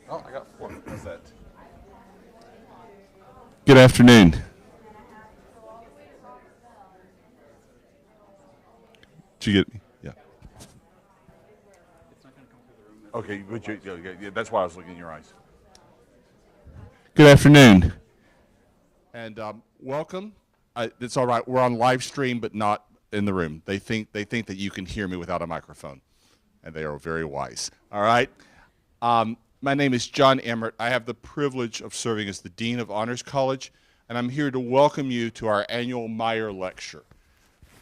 Oh, I got four. How's that? Good afternoon. Did you get me? Yeah. Okay, but yeah, that's why I was looking in your eyes. Good afternoon. And welcome. It's all right. We're on live stream, but not in the room. They think that you can hear me without a microphone, and they are very wise. All right. My name is John Emmert. I have the privilege of serving as the Dean of Honors College, and I'm here to welcome you to our annual Meyer Lecture.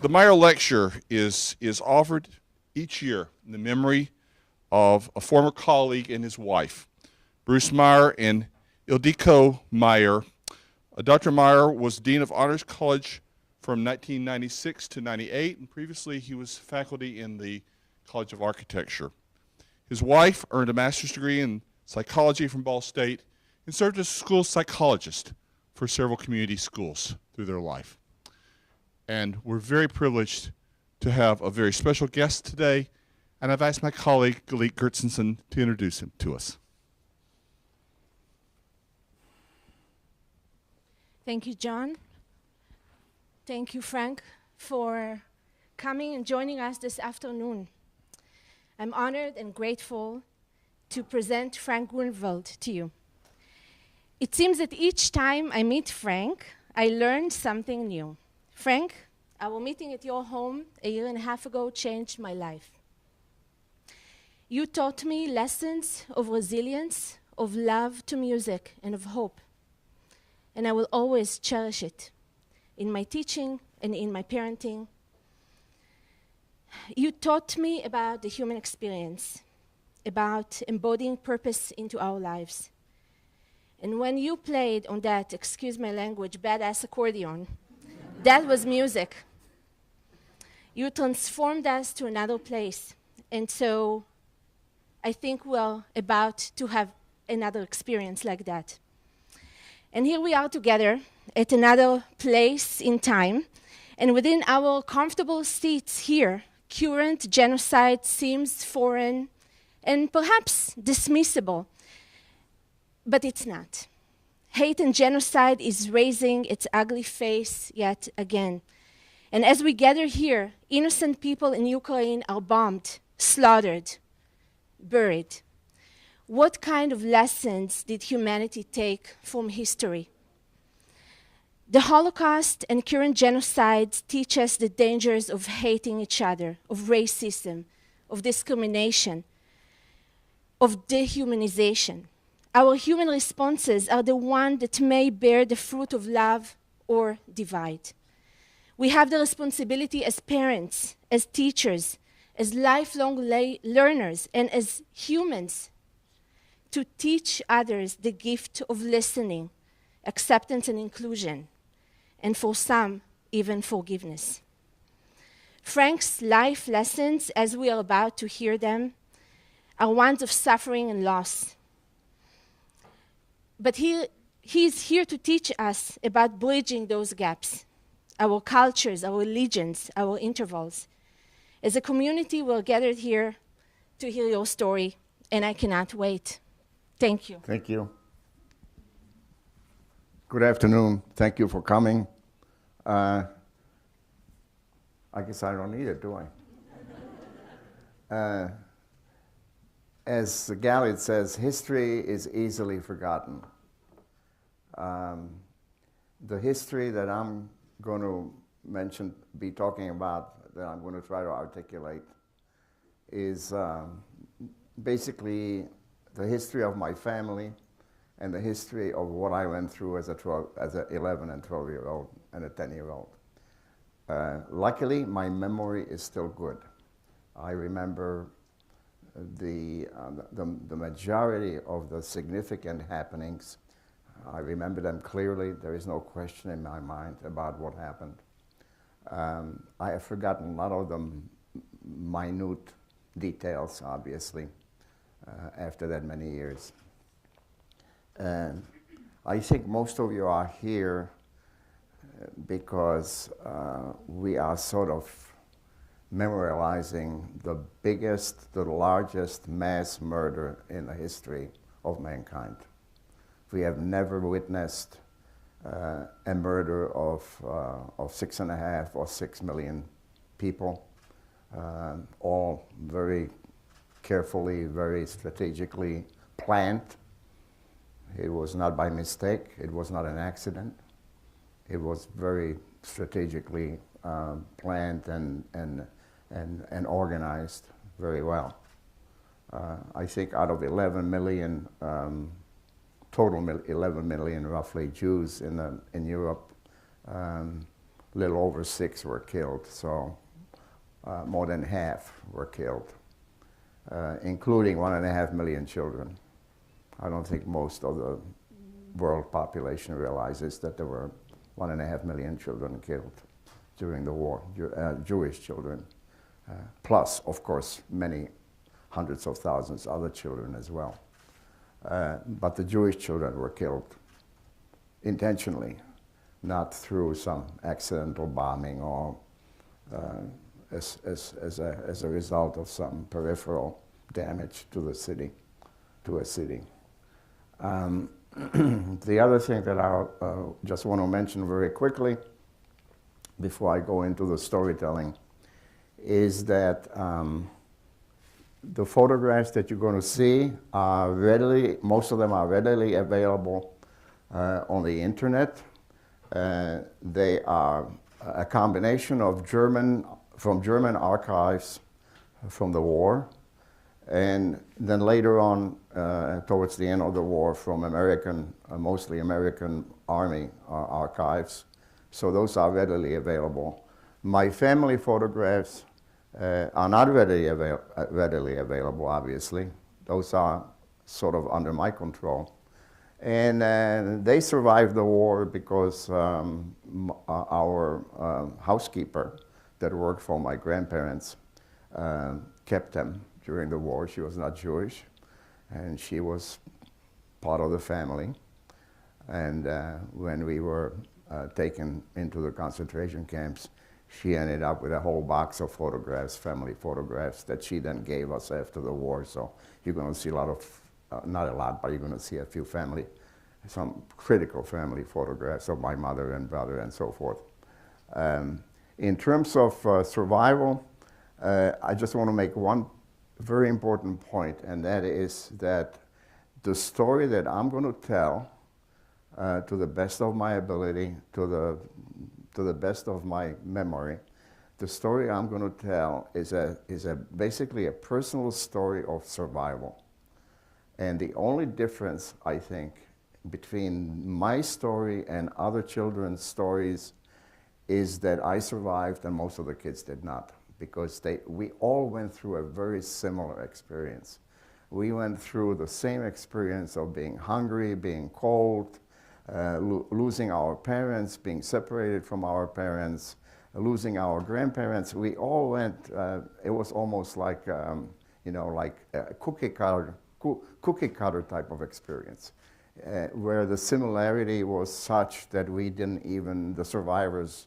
The Meyer Lecture is offered each year in the memory of a former colleague and his wife, Bruce Meyer and Ildiko Meyer. Dr. Meyer was Dean of Honors College from 1996 to 98, and previously he was faculty in the College of Architecture. His wife earned a master's degree in psychology from Ball State and served as a school psychologist for several community schools through their life. And we're very privileged to have a very special guest today, and I've asked my colleague, Galit Gertsensen, to introduce him to us. Thank you, John. Thank you, Frank, for coming and joining us this afternoon. I'm honored and grateful to present Frank Grunwald to you. It seems that each time I meet Frank, I learn something new. Frank, our meeting at your home a year and a half ago changed my life. You taught me lessons of resilience, of love to music, and of hope. And I will always cherish it in my teaching and in my parenting. You taught me about the human experience, about embodying purpose into our lives. And when you played on that, excuse my language, badass accordion, that was music. You transformed us to another place. And so I think we're about to have another experience like that. And here we are together at another place in time. And within our comfortable seats here, current genocide seems foreign and perhaps dismissible, but it's not. Hate and genocide is raising its ugly face yet again. And as we gather here, innocent people in Ukraine are bombed, slaughtered, buried. What kind of lessons did humanity take from history? The Holocaust and current genocides teach us the dangers of hating each other, of racism, of discrimination, of dehumanization. Our human responses are the ones that may bear the fruit of love or divide. We have the responsibility as parents, as teachers, as lifelong learners, and as humans to teach others the gift of listening, acceptance and inclusion, and for some, even forgiveness. Frank's life lessons, as we are about to hear them, are ones of suffering and loss. But he is here to teach us about bridging those gaps, our cultures, our religions, our intervals. As a community, we're gathered here to hear your story, and I cannot wait. Thank you. Thank you. Good afternoon. Thank you for coming. I guess I don't need it, do I? As Galit says, history is easily forgotten. The history that I'm going to be talking about, that I'm going to try to articulate, is basically the history of my family and the history of what I went through as an 11 and 12-year-old and a 10-year-old. Luckily, my memory is still good. I remember the majority of the significant happenings. I remember them clearly. There is no question in my mind about what happened. I have forgotten a lot of the minute details, obviously, after that many years. I think most of you are here because we are sort of memorializing the biggest, the largest mass murder in the history of mankind. We have never witnessed a murder of 6.5 or 6 million people, all very carefully, very strategically planned. It was not by mistake. It was not an accident. It was very strategically planned and organized very well. I think out of 11 million, total 11 million roughly Jews in Europe, little over 6 were killed, so more than half were killed, including 1.5 million children. I don't think most of the world population realizes that there were 1.5 million children killed during the war, Jewish children, plus, of course, many hundreds of thousands other children as well. But the Jewish children were killed intentionally, not through some accidental bombing or as a result of some peripheral damage to the city, to a city. The other thing that I just want to mention very quickly before I go into the storytelling is that the photographs that you're going to see are most of them are readily available on the internet. They are a combination of German archives from the war, and then later on, towards the end of the war, from mostly American Army archives. So those are readily available. My family photographs are not readily available, obviously. Those are sort of under my control. And they survived the war because our housekeeper that worked for my grandparents kept them during the war. She was not Jewish, and she was part of the family. And when we were taken into the concentration camps, she ended up with a whole box of photographs, family photographs, that she then gave us after the war. So you're going to see a lot of, not a lot, but you're going to see a few some critical family photographs of my mother and brother and so forth. In terms of survival, I just want to make one very important point, and that is that the story that I'm going to tell, to the best of my ability, to the best of my memory, the story I'm going to tell is basically a personal story of survival. And the only difference, I think, between my story and other children's stories is that I survived and most of the kids did not, because we all went through a very similar experience. We went through the same experience of being hungry, being cold, losing our parents, being separated from our parents, losing our grandparents. We all went, it was almost like, like a cookie cutter type of experience, where the similarity was such that the survivors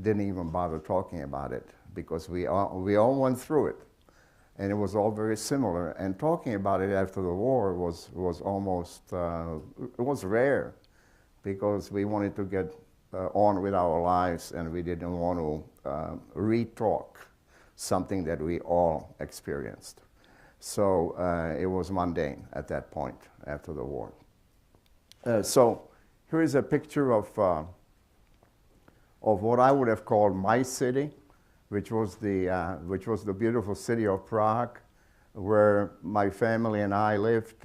didn't even bother talking about it, because we all went through it. And it was all very similar. And talking about it after the war was almost, it was rare, because we wanted to get on with our lives, and we didn't want to re-talk something that we all experienced. So it was mundane at that point after the war. So here is a picture of what I would have called my city, which was the beautiful city of Prague, where my family and I lived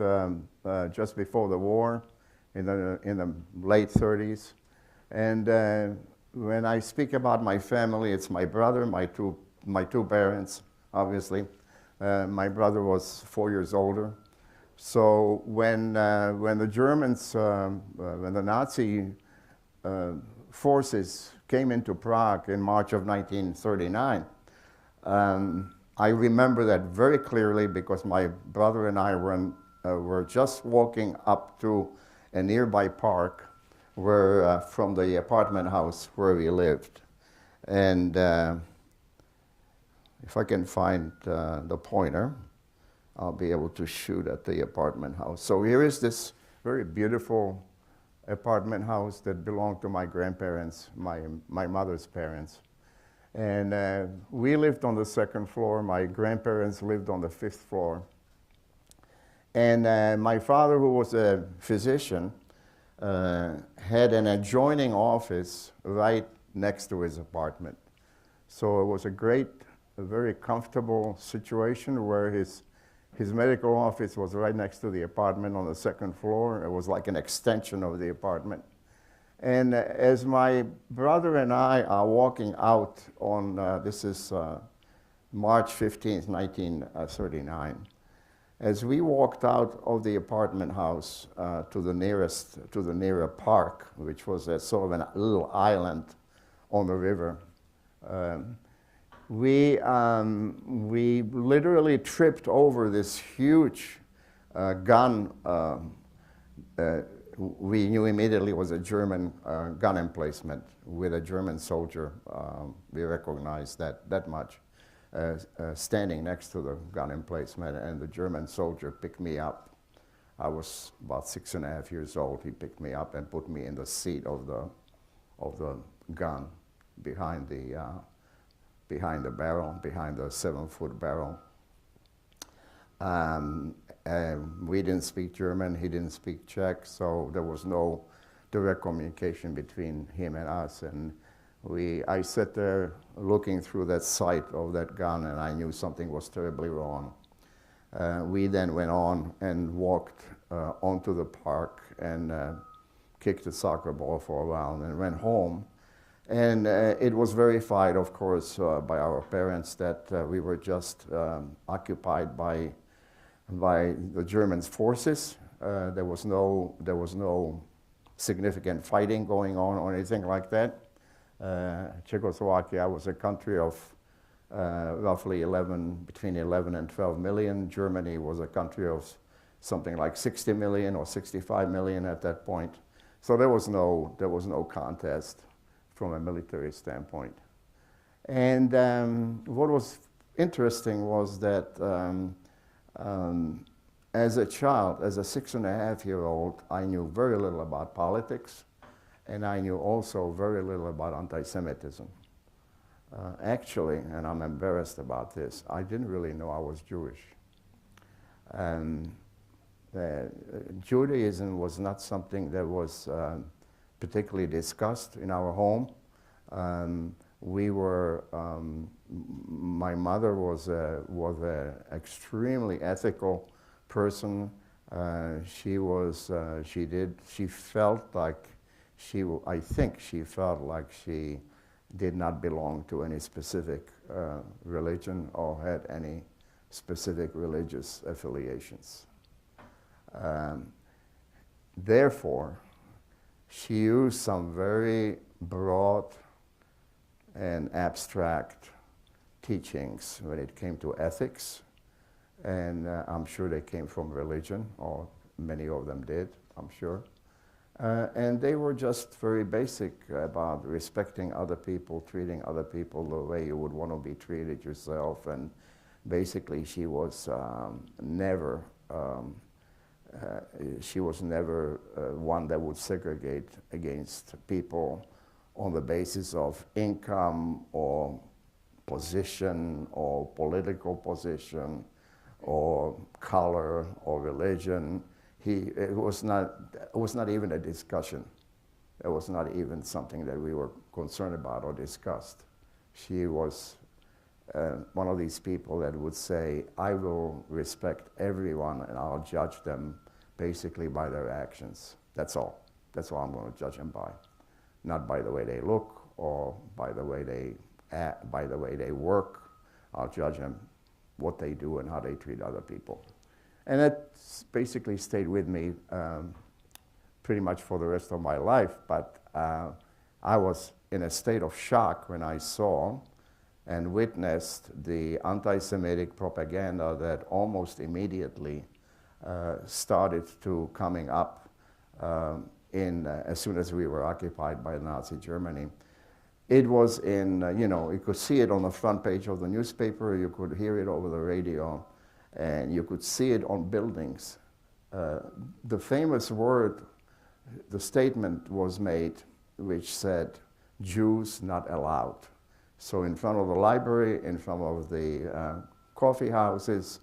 just before the war, in the late 30s. And when I speak about my family, it's my brother, my two parents, obviously. My brother was 4 years older. So when the Germans, when the Nazi forces came into Prague in March of 1939, I remember that very clearly, because my brother and I were just walking up to a nearby park from the apartment house where we lived. And if I can find the pointer, I'll be able to shoot at the apartment house. So here is this very beautiful apartment house that belonged to my grandparents, my mother's parents. And we lived on the second floor. My grandparents lived on the fifth floor. And my father, who was a physician, had an adjoining office right next to his apartment. So it was a very comfortable situation where his medical office was right next to the apartment on the second floor. It was like an extension of the apartment. And as my brother and I are walking out on, this is March 15th, 1939, as we walked out of the apartment house to the nearer park, which was a sort of a little island on the river, we literally tripped over this huge gun. We knew immediately it was a German gun emplacement with a German soldier. We recognized that much. Standing next to the gun emplacement, and the German soldier picked me up. I was about 6.5 years old. He picked me up and put me in the seat of the gun behind the barrel, behind the 7-foot barrel. We didn't speak German. He didn't speak Czech, so there was no direct communication between him and us. And I sat there looking through that sight of that gun, and I knew something was terribly wrong. We then went on and walked onto the park and kicked a soccer ball for a while, and then went home. And it was verified, of course, by our parents that we were just occupied by the German forces. There was no significant fighting going on or anything like that. Czechoslovakia was a country of roughly between 11 and 12 million. Germany was a country of something like 60 million or 65 million at that point. So there was no contest from a military standpoint. And what was interesting was that as a child, as a 6.5-year-old, I knew very little about politics, and I knew also very little about anti-Semitism. Actually, and I'm embarrassed about this, I didn't really know I was Jewish. Judaism was not something that was particularly discussed in our home. My mother was an extremely ethical person. She felt like I think she felt like she did not belong to any specific religion or had any specific religious affiliations. Therefore, she used some very broad and abstract teachings when it came to ethics, and I'm sure they came from religion, or many of them did, I'm sure. And they were just very basic about respecting other people, treating other people the way you would want to be treated yourself. And basically, she was never one that would segregate against people on the basis of income or position or political position or color or religion. It was not even a discussion. It was not even something that we were concerned about or discussed. She was one of these people that would say, I will respect everyone and I'll judge them basically by their actions. That's all. That's all I'm going to judge them by. Not by the way they look or by the way they act, by the way they work. I'll judge them what they do and how they treat other people. And that basically stayed with me pretty much for the rest of my life. But I was in a state of shock when I saw and witnessed the anti-Semitic propaganda that almost immediately started to coming up as soon as we were occupied by Nazi Germany. It was you could see it on the front page of the newspaper, you could hear it over the radio, and you could see it on buildings. The famous word, the statement was made which said, "Jews not allowed." So in front of the library, in front of the coffee houses,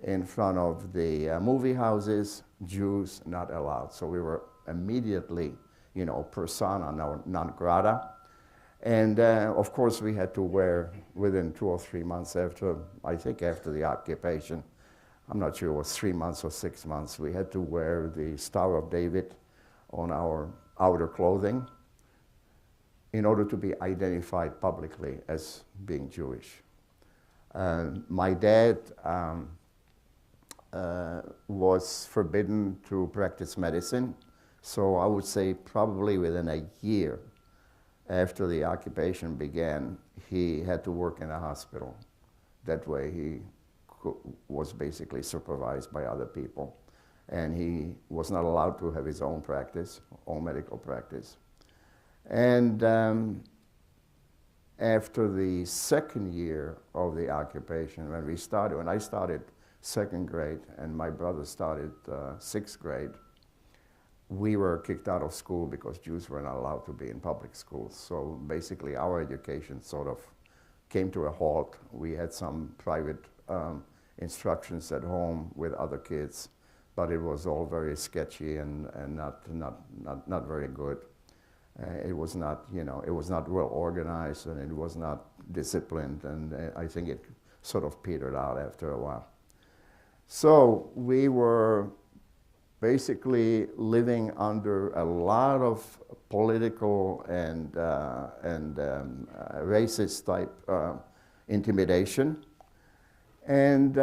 in front of the movie houses, Jews not allowed. So we were immediately, persona non grata. And of course we had to wear, within 2 or 3 months after the occupation, I'm not sure it was 3 months or 6 months, we had to wear the Star of David on our outer clothing in order to be identified publicly as being Jewish. My dad was forbidden to practice medicine, so I would say probably within a year after the occupation began, he had to work in a hospital. That way he was basically supervised by other people. And he was not allowed to have his own practice, own medical practice. And after the second year of the occupation, when I started 2nd grade and my brother started 6th grade, we were kicked out of school because Jews were not allowed to be in public schools. So basically our education sort of came to a halt. We had some private instructions at home with other kids, but it was all very sketchy and not very good. It was not, it was not well organized and it was not disciplined, and I think it sort of petered out after a while. So we were basically living under a lot of political and racist type intimidation. And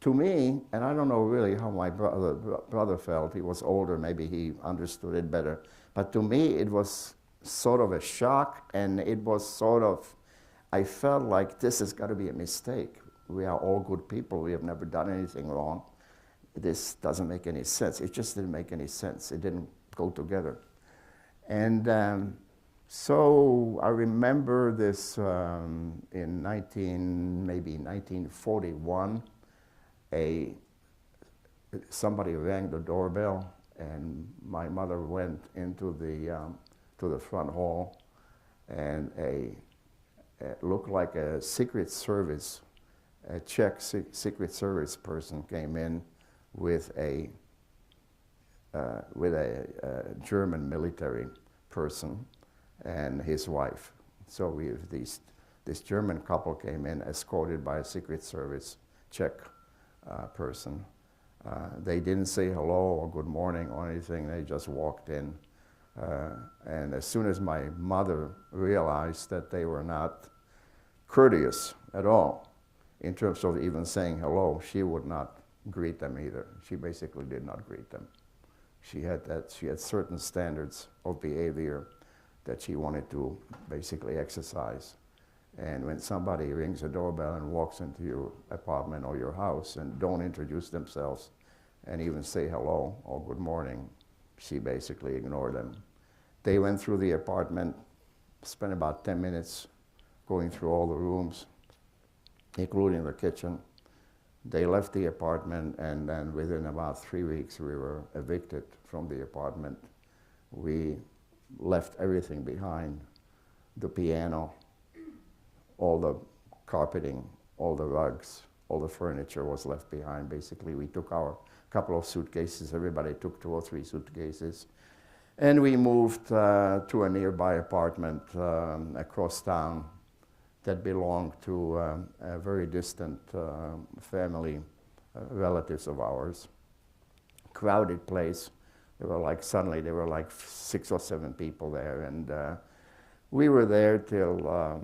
to me, and I don't know really how my brother felt, he was older, maybe he understood it better, but to me it was sort of a shock, and it was sort of, I felt like this has got to be a mistake. We are all good people, we have never done anything wrong. This doesn't make any sense. It just didn't make any sense. It didn't go together. And so I remember this in maybe 1941, somebody rang the doorbell, and my mother went into the front hall, and it looked like a Secret Service, a Czech Secret Service person came in with a German military person and his wife. So this German couple came in escorted by a Secret Service Czech person. They didn't say hello or good morning or anything, they just walked in. And as soon as my mother realized that they were not courteous at all in terms of even saying hello, she would not greet them either. She basically did not greet them. She had certain standards of behavior that she wanted to basically exercise. And when somebody rings a doorbell and walks into your apartment or your house and don't introduce themselves and even say hello or good morning, she basically ignored them. They went through the apartment, spent about 10 minutes going through all the rooms, including the kitchen. They left the apartment, and then within about 3 weeks we were evicted from the apartment. We left everything behind, the piano, all the carpeting, all the rugs, all the furniture was left behind. Basically, we took our couple of suitcases, everybody took 2 or 3 suitcases, and we moved to a nearby apartment across town that belonged to a very distant family, relatives of ours. Crowded place. Suddenly there were like 6 or 7 people there, and we were there till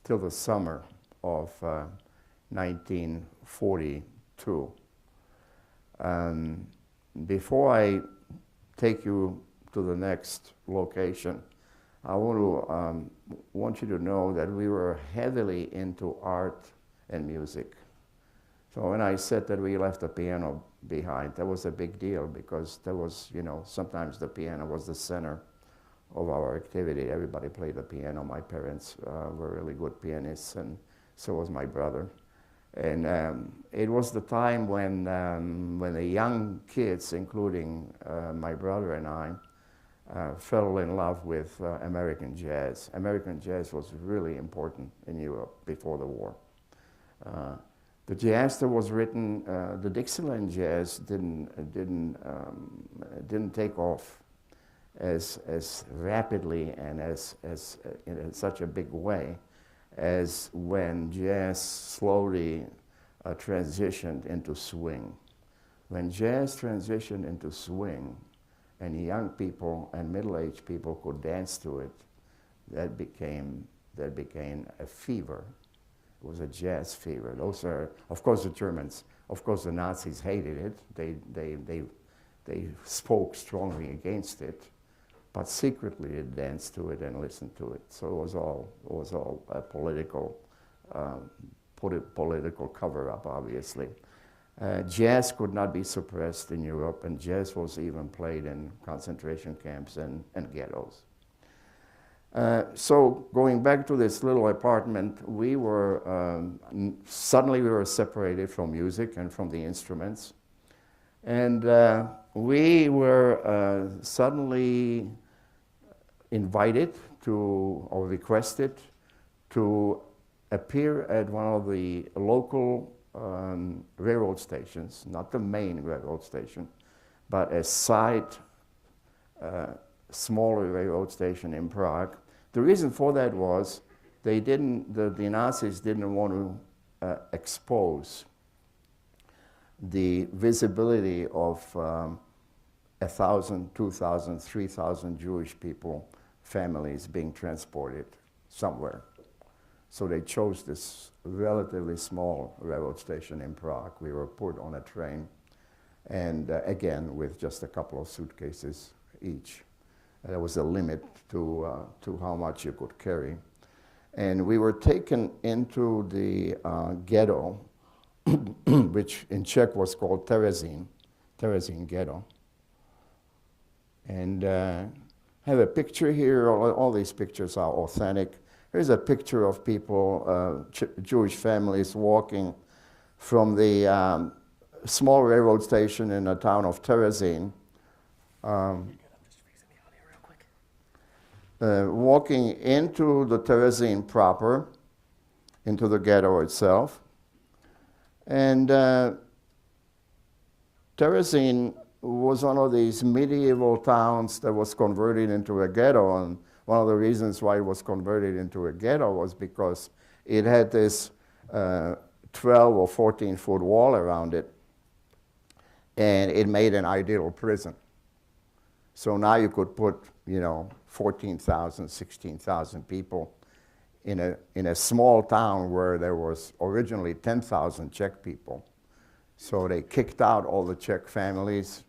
the summer of 1942. Before I take you to the next location, I want you to know that we were heavily into art and music. So when I said that we left the piano behind, that was a big deal, because there was, sometimes the piano was the center of our activity. Everybody played the piano. My parents were really good pianists, and so was my brother. And it was the time when the young kids, including my brother and I, fell in love with American jazz. American jazz was really important in Europe before the war. The jazz that was written, the Dixieland jazz didn't take off as rapidly and as in such a big way as when jazz slowly transitioned into swing. When jazz transitioned into swing, and young people and middle-aged people could dance to it, that became a fever. It was a jazz fever. Those are, of course, the Germans. Of course, the Nazis hated it. They spoke strongly against it, but secretly they danced to it and listened to it. So it was all a political cover-up, obviously. Jazz could not be suppressed in Europe, and jazz was even played in concentration camps and ghettos. So going back to this little apartment, we were suddenly we were separated from music and from the instruments, and we were suddenly invited to, or requested to appear at one of the local railroad stations, not the main railroad station, but a side smaller railroad station in Prague. The reason for that was the Nazis didn't want to expose the visibility of 1,000, 2,000, 3,000 Jewish people, families being transported somewhere. So they chose this relatively small railroad station in Prague. We were put on a train, and again, with just a couple of suitcases each. There was a limit to how much you could carry. And we were taken into the ghetto, which in Czech was called Terezín ghetto. And I have a picture here. All these pictures are authentic. Here's a picture of people, Jewish families walking from the small railroad station in the town of Terezín, walking into the Terezín proper, into the ghetto itself. And Terezín was one of these medieval towns that was converted into a ghetto, and one of the reasons why it was converted into a ghetto was because it had this 12 or 14-foot wall around it, and it made an ideal prison. So now you could put, 14,000, 16,000 people in a small town where there was originally 10,000 Czech people. So they kicked out all the Czech families.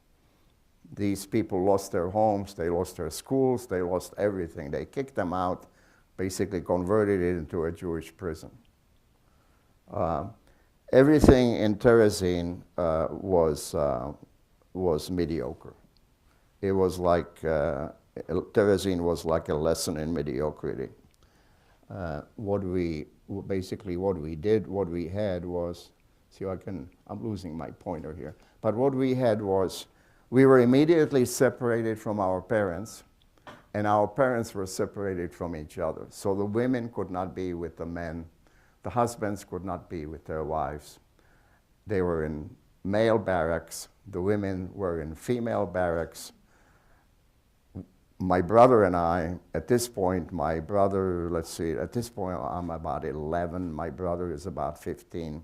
These people lost their homes, they lost their schools, they lost everything. They kicked them out, basically converted it into a Jewish prison. Everything in Terezín was mediocre. It was like, Terezín was like a lesson in mediocrity. What we had was, I'm losing my pointer here, but what we had was, we were immediately separated from our parents, and our parents were separated from each other. So the women could not be with the men. The husbands could not be with their wives. They were in male barracks. The women were in female barracks. My brother and I, at this point, at this point I'm about 11. My brother is about 15.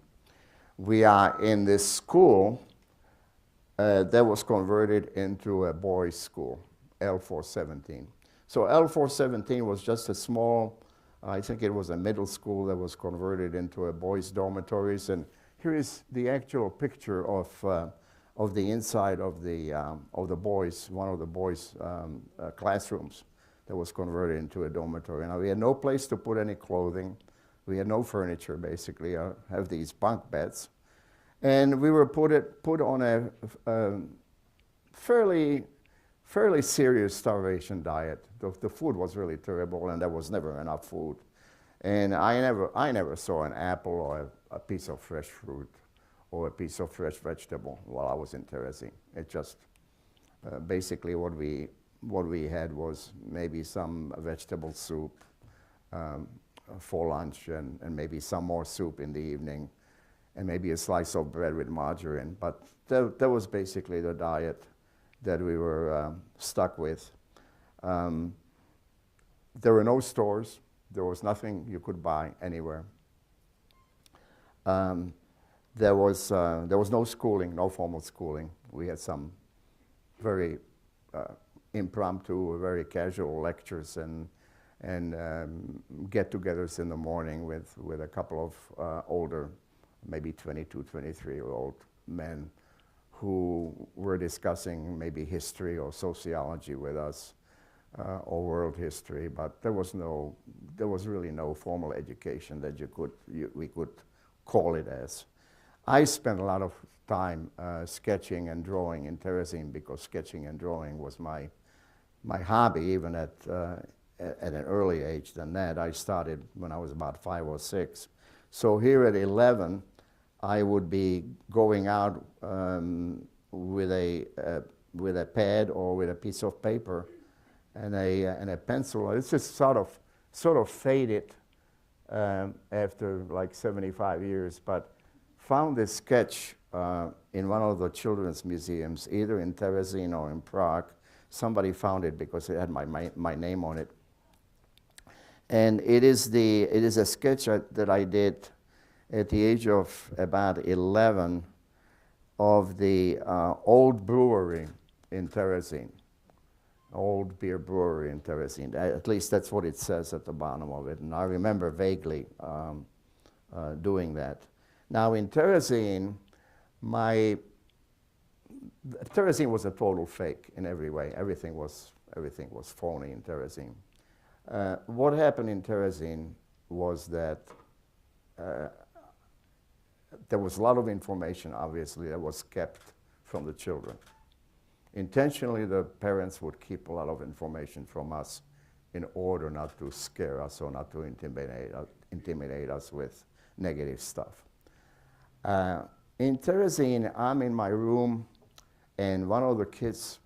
We are in this school that was converted into a boys' school, L417. So L417 was just a small, I think it was a middle school that was converted into a boys' dormitories. And here is the actual picture of the inside of the boys, one of the boys' classrooms that was converted into a dormitory. Now we had no place to put any clothing. We had no furniture, basically. I have these bunk beds. And we were put on a fairly serious starvation diet. The food was really terrible, and there was never enough food. And I never saw an apple a piece of fresh fruit or a piece of fresh vegetable while I was in Terezin. It just basically what we had was maybe some vegetable soup for lunch and maybe some more soup in the evening and maybe a slice of bread with margarine. But that was basically the diet that we were stuck with. There were no stores. There was nothing you could buy anywhere. There was no schooling, no formal schooling. We had some very impromptu, very casual lectures and get-togethers in the morning with a couple of older, maybe 22, 23-year-old men who were discussing maybe history or sociology with us or world history, but there was really no formal education that we could call it as. I spent a lot of time sketching and drawing in Terezin because sketching and drawing was my hobby, even at an early age than that. I started when I was about 5 or 6. So here at 11, I would be going out with a pad or with a piece of paper and a pencil. It's just sort of faded after like 75 years, but found this sketch in one of the children's museums, either in Terezin or in Prague. Somebody found it because it had my name on it. And it is a sketch that I did at the age of about 11 of the old brewery in Terezin, old beer brewery in Terezin. At least that's what it says at the bottom of it. And I remember vaguely doing that. Now in Terezin, Terezin was a total fake in every way. Everything was phony in Terezin. What happened in Terezin was that there was a lot of information, obviously, that was kept from the children. Intentionally, the parents would keep a lot of information from us in order not to scare us or not to intimidate us with negative stuff. In Terezin, I'm in my room, and one of the kids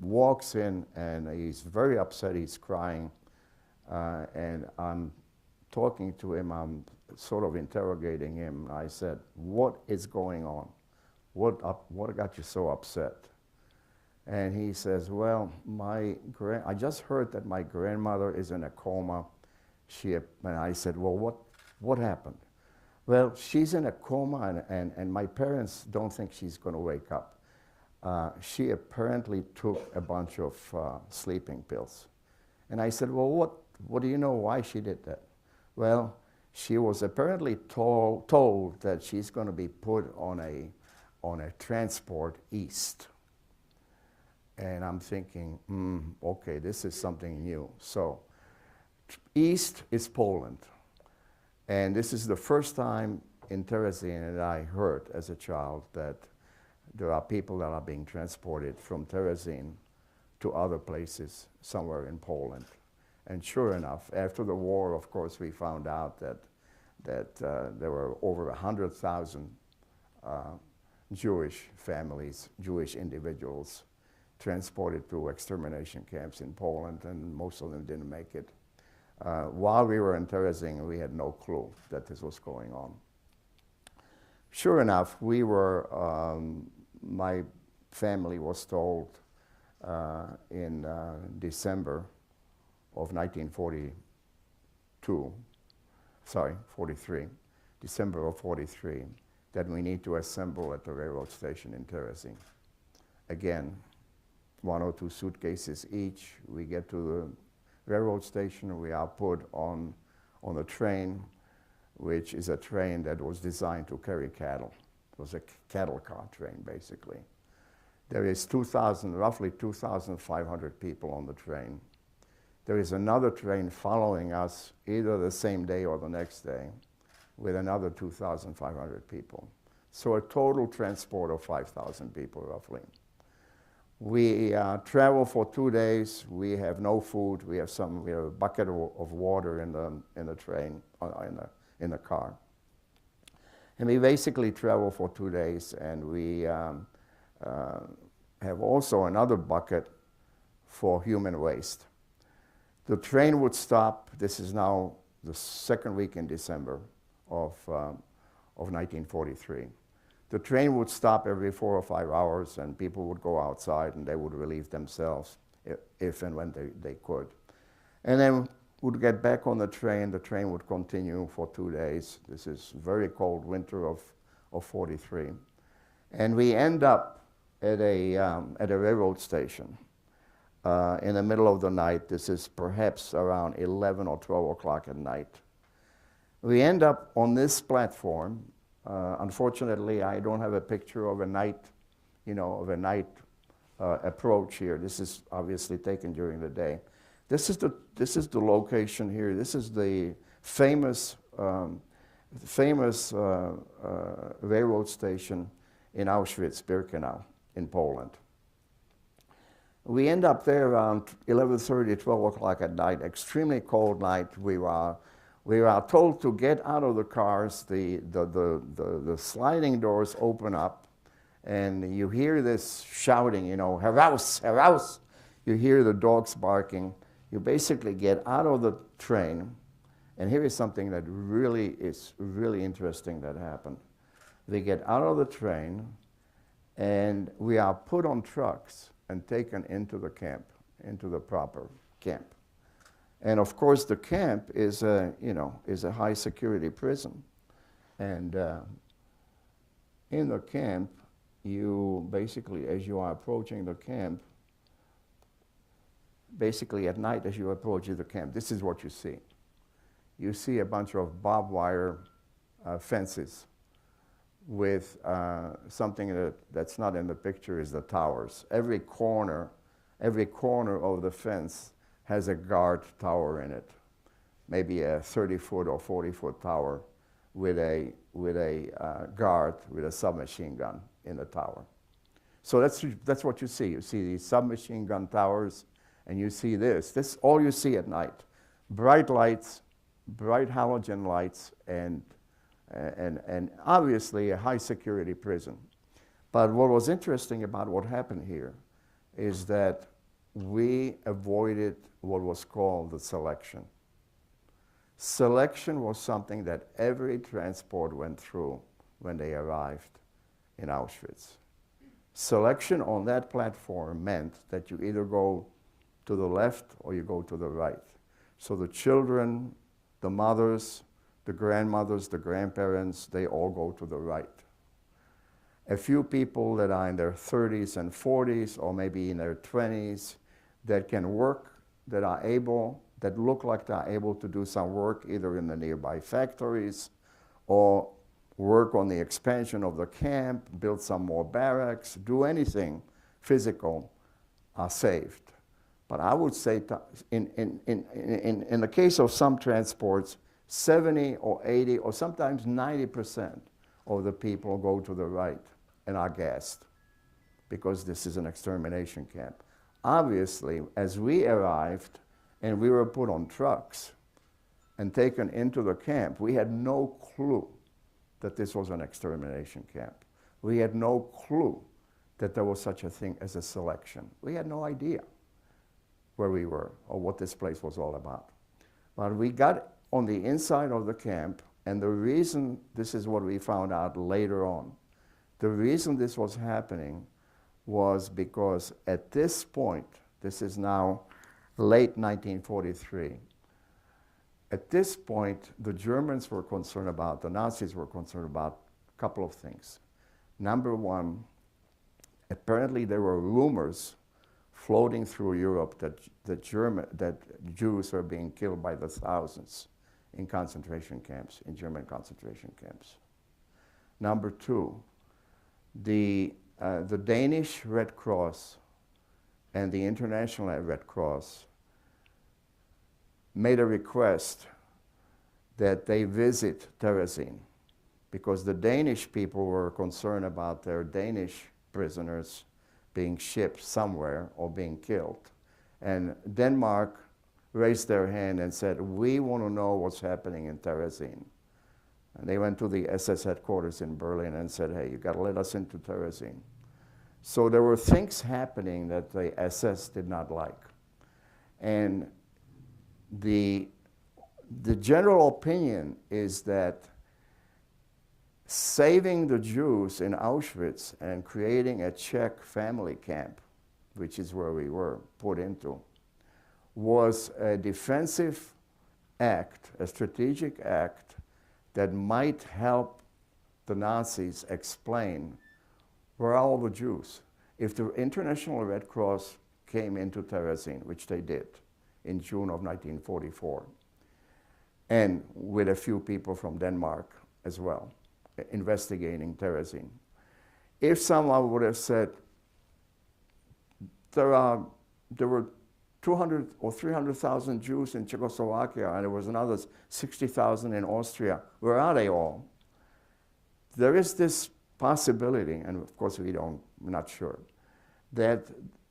walks in, and he's very upset, he's crying, and I'm talking to him, I'm sort of interrogating him. I said, "What is going on? What got you so upset?" And he says, "Well, I just heard that my grandmother is in a coma." And I said, "Well, what happened?" "Well, she's in a coma, and my parents don't think she's going to wake up. She apparently took a bunch of sleeping pills." And I said, "Well, what do you know why she did that?" "Well, she was apparently told that she's going to be put on a transport east." And I'm thinking, okay, this is something new. So east is Poland. And this is the first time in Terezin that I heard as a child that there are people that are being transported from Terezin to other places somewhere in Poland. And sure enough, after the war, of course, we found out that there were over 100,000 Jewish families, Jewish individuals, transported to extermination camps in Poland, and most of them didn't make it. While we were in Terezin, we had no clue that this was going on. Sure enough, my family was told in December of 43, December of 43, that we need to assemble at the railroad station in Terezin. Again, 1 or 2 suitcases each. We get to the railroad station, we are put on a train, which is a train that was designed to carry cattle. It was a cattle car train, basically. There is roughly 2,500 people on the train. There is another train following us either the same day or the next day with another 2,500 people. So a total transport of 5,000 people, roughly. We travel for 2 days. We have no food. We have a bucket of water in the train, in the car. And we basically travel for 2 days, and we have also another bucket for human waste. The train would stop. This is now the second week in December of 1943. The train would stop every 4 or 5 hours, and people would go outside and they would relieve themselves if and when they could. And then would get back on the train would continue for 2 days. This is very cold winter of 43. And we end up at a railroad station in the middle of the night. This is perhaps around 11 or 12 o'clock at night. We end up on this platform. Unfortunately, I don't have a picture of a night, approach here. This is obviously taken during the day. This is the location here. This is the famous railroad station in Auschwitz-Birkenau in Poland. We end up there around 11:30, 12 o'clock at night. Extremely cold night. We are told to get out of the cars. The sliding doors open up, and you hear this shouting, heraus, heraus. You hear the dogs barking. You basically get out of the train, and here is something that is really interesting that happened. We get out of the train, and we are put on trucks and taken into the camp, into the proper camp. And of course, the camp is a high security prison. And in the camp, you basically, as you are approaching the camp, basically at night as you approach the camp, this is what you see. You see a bunch of barbed wire fences with something that's not in the picture is the towers. Every corner of the fence has a guard tower in it, maybe a 30-foot or 40-foot tower with a guard with a submachine gun in the tower. So that's what you see. You see these submachine gun towers, and you see this. This all you see at night. Bright lights, bright halogen lights, and obviously a high security prison. But what was interesting about what happened here is that we avoided what was called the selection. Selection was something that every transport went through when they arrived in Auschwitz. Selection on that platform meant that you either go to the left or you go to the right. So the children, the mothers, the grandmothers, the grandparents, they all go to the right. A few people that are in their 30s and 40s or maybe in their 20s that can work, that look like they're able to do some work either in the nearby factories or work on the expansion of the camp, build some more barracks, do anything physical, are saved. But I would say in the case of some transports, 70 or 80 or sometimes 90% of the people go to the right and are gassed because this is an extermination camp. Obviously, as we arrived and we were put on trucks and taken into the camp, we had no clue that this was an extermination camp. We had no clue that there was such a thing as a selection. We had no idea where we were or what this place was all about. But we got on the inside of the camp, and the reason, this is what we found out later on, the reason this was happening was because at this point, this is now late 1943, at this point, the Germans were concerned about, the Nazis were concerned about a couple of things. Number one, apparently there were rumors floating through Europe that Jews were being killed by the thousands in concentration camps, in German concentration camps. Number two, the Danish Red Cross and the International Red Cross made a request that they visit Terezin because the Danish people were concerned about their Danish prisoners being shipped somewhere or being killed. And Denmark raised their hand and said, we want to know what's happening in Terezin. And they went to the SS headquarters in Berlin and said, hey, you got to let us into Terezin. So there were things happening that the SS did not like. And the general opinion is that saving the Jews in Auschwitz and creating a Czech family camp, which is where we were put into, was a defensive act, a strategic act that might help the Nazis explain where are all the Jews. If the International Red Cross came into Terezin, which they did in June of 1944, and with a few people from Denmark as well, investigating Terezin. If someone would have said, there were 200 or 300,000 Jews in Czechoslovakia, and there was another 60,000 in Austria, where are they all? There is this possibility, and of course we're not sure, that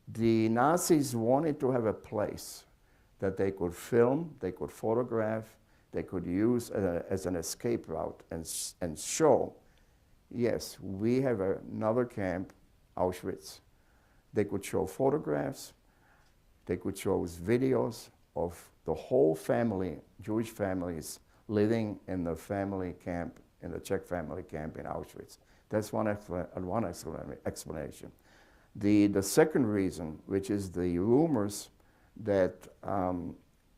the Nazis wanted to have a place that they could film, they could photograph, they could use as an escape route and show, yes, we have another camp, Auschwitz. They could show photographs, they could show videos of the whole family, Jewish families, living in the family camp, in the Czech family camp in Auschwitz. That's one explanation. The second reason, which is the rumors that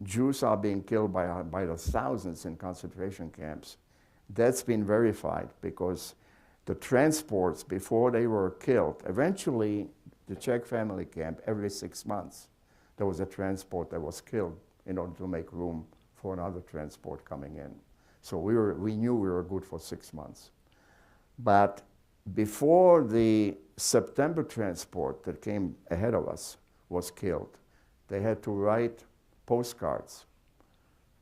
Jews are being killed by the thousands in concentration camps, that's been verified because the transports before they were killed, eventually the Czech family camp, every 6 months, there was a transport that was killed in order to make room for another transport coming in. So we knew we were good for 6 months. But before the September transport that came ahead of us was killed, they had to write postcards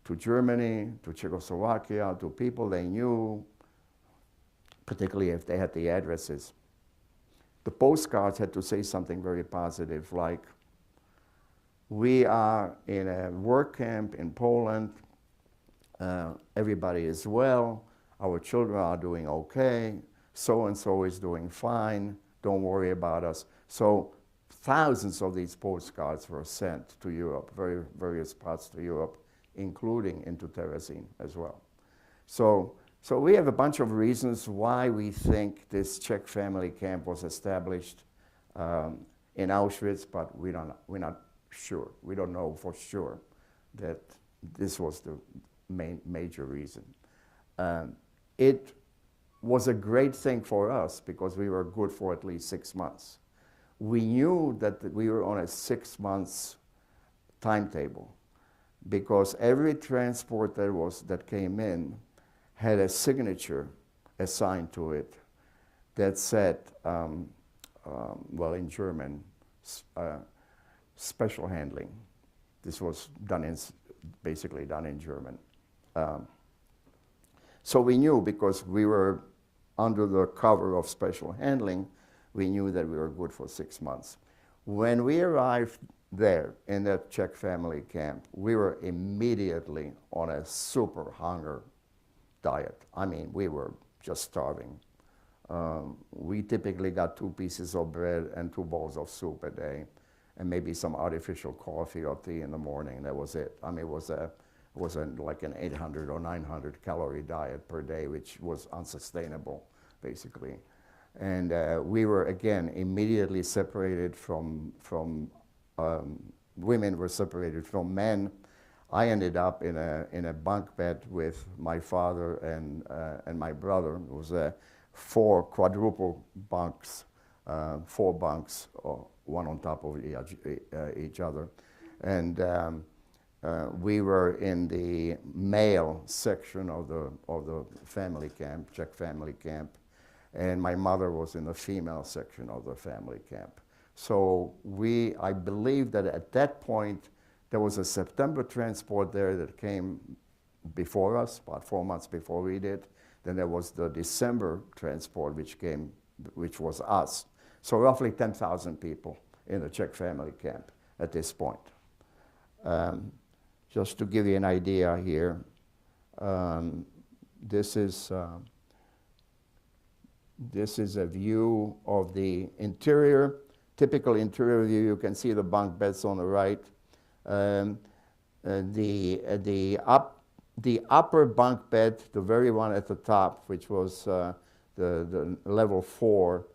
to Germany, to Czechoslovakia, to people they knew, particularly if they had the addresses. The postcards had to say something very positive, like, we are in a work camp in Poland, everybody is well, our children are doing okay, so-and-so is doing fine, don't worry about us. So thousands of these postcards were sent to Europe, various parts to Europe, including into Terezin as well. So we have a bunch of reasons why we think this Czech family camp was established in Auschwitz, but we're not sure. We don't know for sure that this was the major reason. It was a great thing for us because we were good for at least 6 months. We knew that we were on a 6 months timetable because every transport that came in had a signature assigned to it that said, well, in German, special handling. This was basically done in German. So we knew, because we were under the cover of special handling, we knew that we were good for 6 months. When we arrived there in that Czech family camp, we were immediately on a super hunger diet. I mean, we were just starving. We typically got 2 pieces of bread and 2 bowls of soup a day, and maybe some artificial coffee or tea in the morning. That was it. I mean, it was like an 800 or 900 calorie diet per day, which was unsustainable, basically. And we were, again, immediately separated from women were separated from men. I ended up in a bunk bed with my father and my brother. It was 4 quadruple bunks, 4 bunks, one on top of each other. And we were in the male section of the family camp, Czech family camp, and my mother was in the female section of the family camp. So I believe that at that point, there was a September transport there that came before us, about 4 months before we did. Then there was the December transport, which was us. So roughly 10,000 people in the Czech family camp at this point. Just to give you an idea here, this is a view of the interior, typical interior view. You can see the bunk beds on the right. The upper bunk bed, the very one at the top, which was the level 4,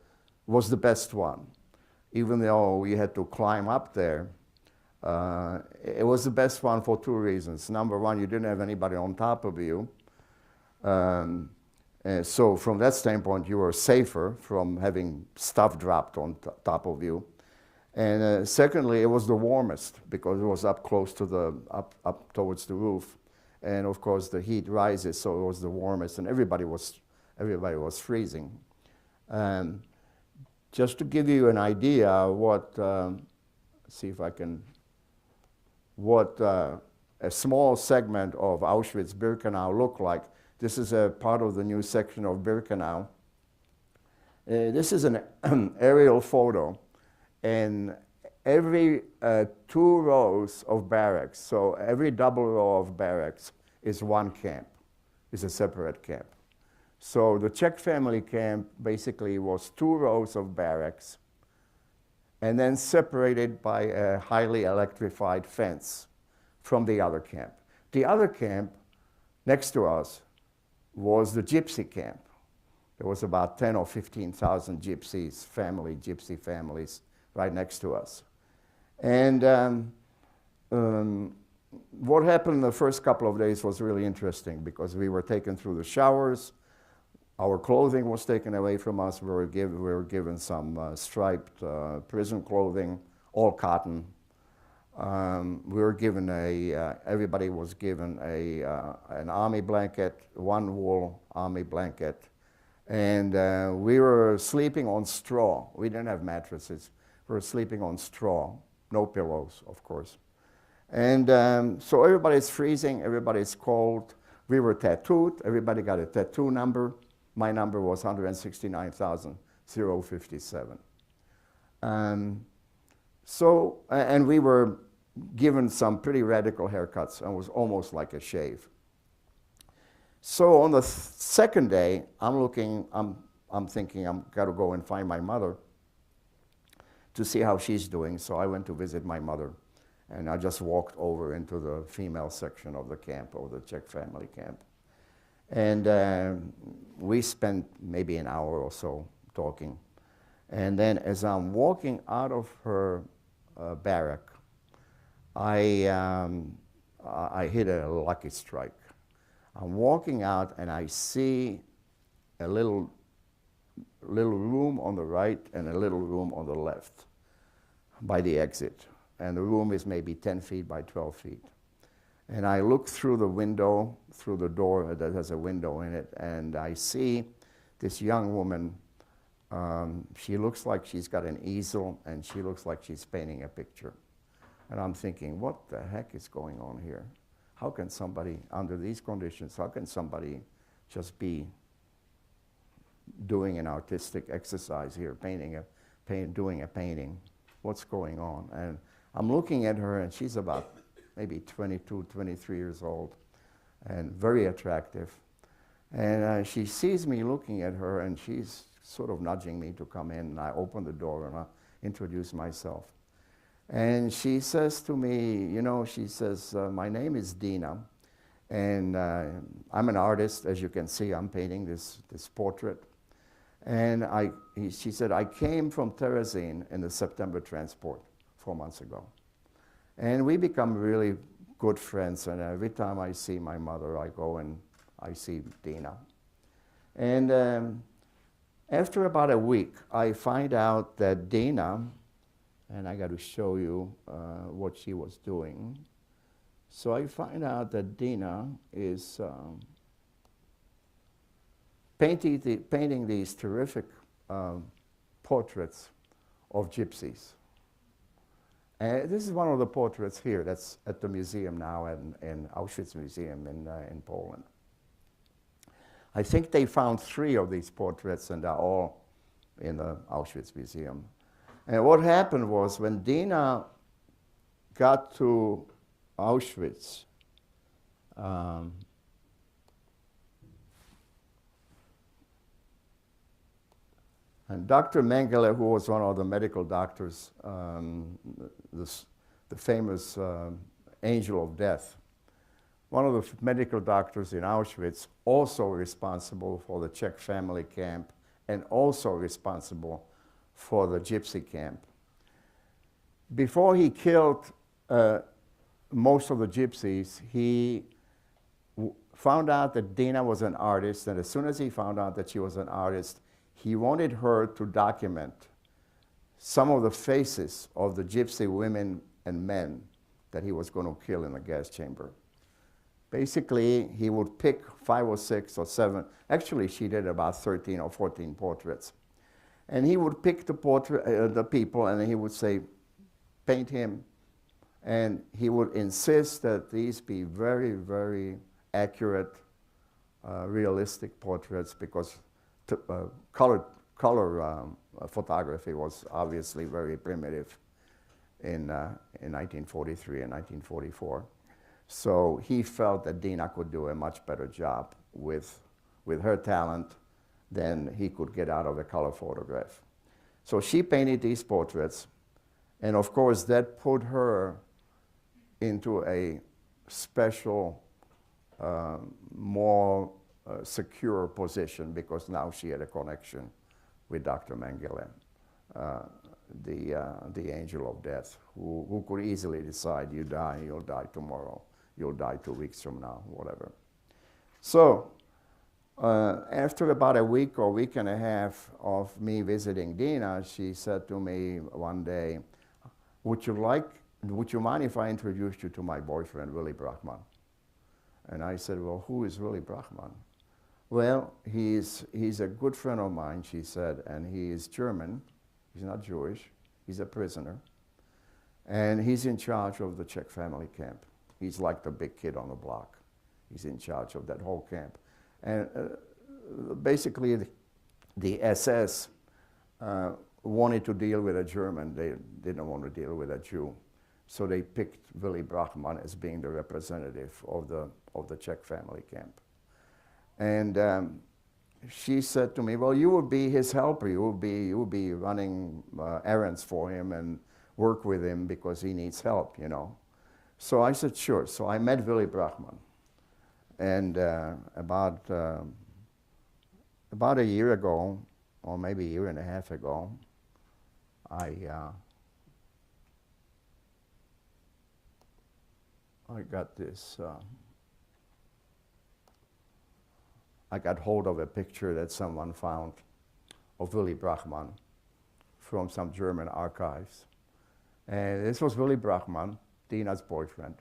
was the best one. Even though we had to climb up there, it was the best one for 2 reasons. Number one, you didn't have anybody on top of you. So from that standpoint, you were safer from having stuff dropped on top of you. And secondly, it was the warmest because it was up close to the, up towards the roof. And of course, the heat rises, so it was the warmest, and everybody was freezing. Just to give you an idea what, see if I can, what a small segment of Auschwitz-Birkenau looked like. This is a part of the new section of Birkenau. This is an aerial photo, and every 2 rows of barracks, so every double row of barracks is one camp, is a separate camp. So the Czech family camp basically was 2 rows of barracks and then separated by a highly electrified fence from the other camp. The other camp next to us was the Gypsy Camp. There was about 10 or 15,000 gypsy families right next to us. And what happened in the first couple of days was really interesting because we were taken through the showers. Our clothing was taken away from us. We were given some striped prison clothing, all cotton. We were given everybody was given an army blanket, 1 wool army blanket. And we were sleeping on straw. We didn't have mattresses. We were sleeping on straw, no pillows, of course. And so everybody's freezing, everybody's cold. We were tattooed. Everybody got a tattoo number. My number was 169,057. And we were given some pretty radical haircuts, and it was almost like a shave. So on the second day, I'm thinking I'm got to go and find my mother to see how she's doing. So I went to visit my mother, and I just walked over into the female section of the camp, of the Czech family camp. And we spent maybe an hour or so talking. And then as I'm walking out of her barrack, I hit a lucky strike. I'm walking out and I see a little room on the right and a little room on the left by the exit. And the room is maybe 10 feet by 12 feet. And I look through the window, through the door that has a window in it, and I see this young woman. She looks like she's got an easel, and she looks like she's painting a picture. And I'm thinking, what the heck is going on here? How can somebody, under these conditions, how can somebody just be doing an artistic exercise here, doing a painting? What's going on? And I'm looking at her, and she's about maybe 22, 23 years old, and very attractive. And she sees me looking at her, and she's sort of nudging me to come in, and I open the door, and I introduce myself. And she says to me, she says, my name is Dina, and I'm an artist. As you can see, I'm painting this portrait. And she said, I came from Terezin in the September transport 4 months ago. And we become really good friends, and every time I see my mother, I go and I see Dina. And after about a week, I find out that Dina, and I got to show you what she was doing. So I find out that Dina is painting these terrific portraits of gypsies. This is one of the portraits here that's at the museum now, in Auschwitz Museum in Poland. I think they found 3 of these portraits, and they're all in the Auschwitz Museum. And what happened was, when Dina got to Auschwitz, And Dr. Mengele, who was one of the medical doctors, the famous angel of death, one of the medical doctors in Auschwitz, also responsible for the Czech family camp and also responsible for the Gypsy Camp. Before he killed most of the gypsies, he found out that Dina was an artist, and as soon as he found out that she was an artist, he wanted her to document some of the faces of the gypsy women and men that he was going to kill in the gas chamber. Basically, he would pick 5 or 6 or 7. Actually, she did about 13 or 14 portraits. And he would pick the people, and he would say, paint him. And he would insist that these be very, very accurate, realistic portraits, because color photography was obviously very primitive in 1943 and 1944. So he felt that Dina could do a much better job with her talent than he could get out of a color photograph. So she painted these portraits, and of course that put her into a special, more secure position, because now she had a connection with Dr. Mengele, the angel of death, who could easily decide, you die, you'll die tomorrow, you'll die 2 weeks from now, whatever. So after about a week or week and a half of me visiting Dina, she said to me one day, would you mind if I introduce you to my boyfriend, Willy Brachman? And I said, well, who is Willy Brachman? Well, he's a good friend of mine, she said, and he is German. He's not Jewish. He's a prisoner. And he's in charge of the Czech family camp. He's like the big kid on the block. He's in charge of that whole camp. And basically, the SS wanted to deal with a German. They didn't want to deal with a Jew. So they picked Willy Brachman as being the representative of the Czech family camp. And she said to me, well, you will be his helper. You will be running errands for him and work with him because he needs help, you know. So I said, sure. So I met Willy Brachman. And about a year ago, or maybe a year and a half ago, I got this. I got hold of a picture that someone found of Willy Brachman from some German archives. And this was Willy Brachman, Dina's boyfriend.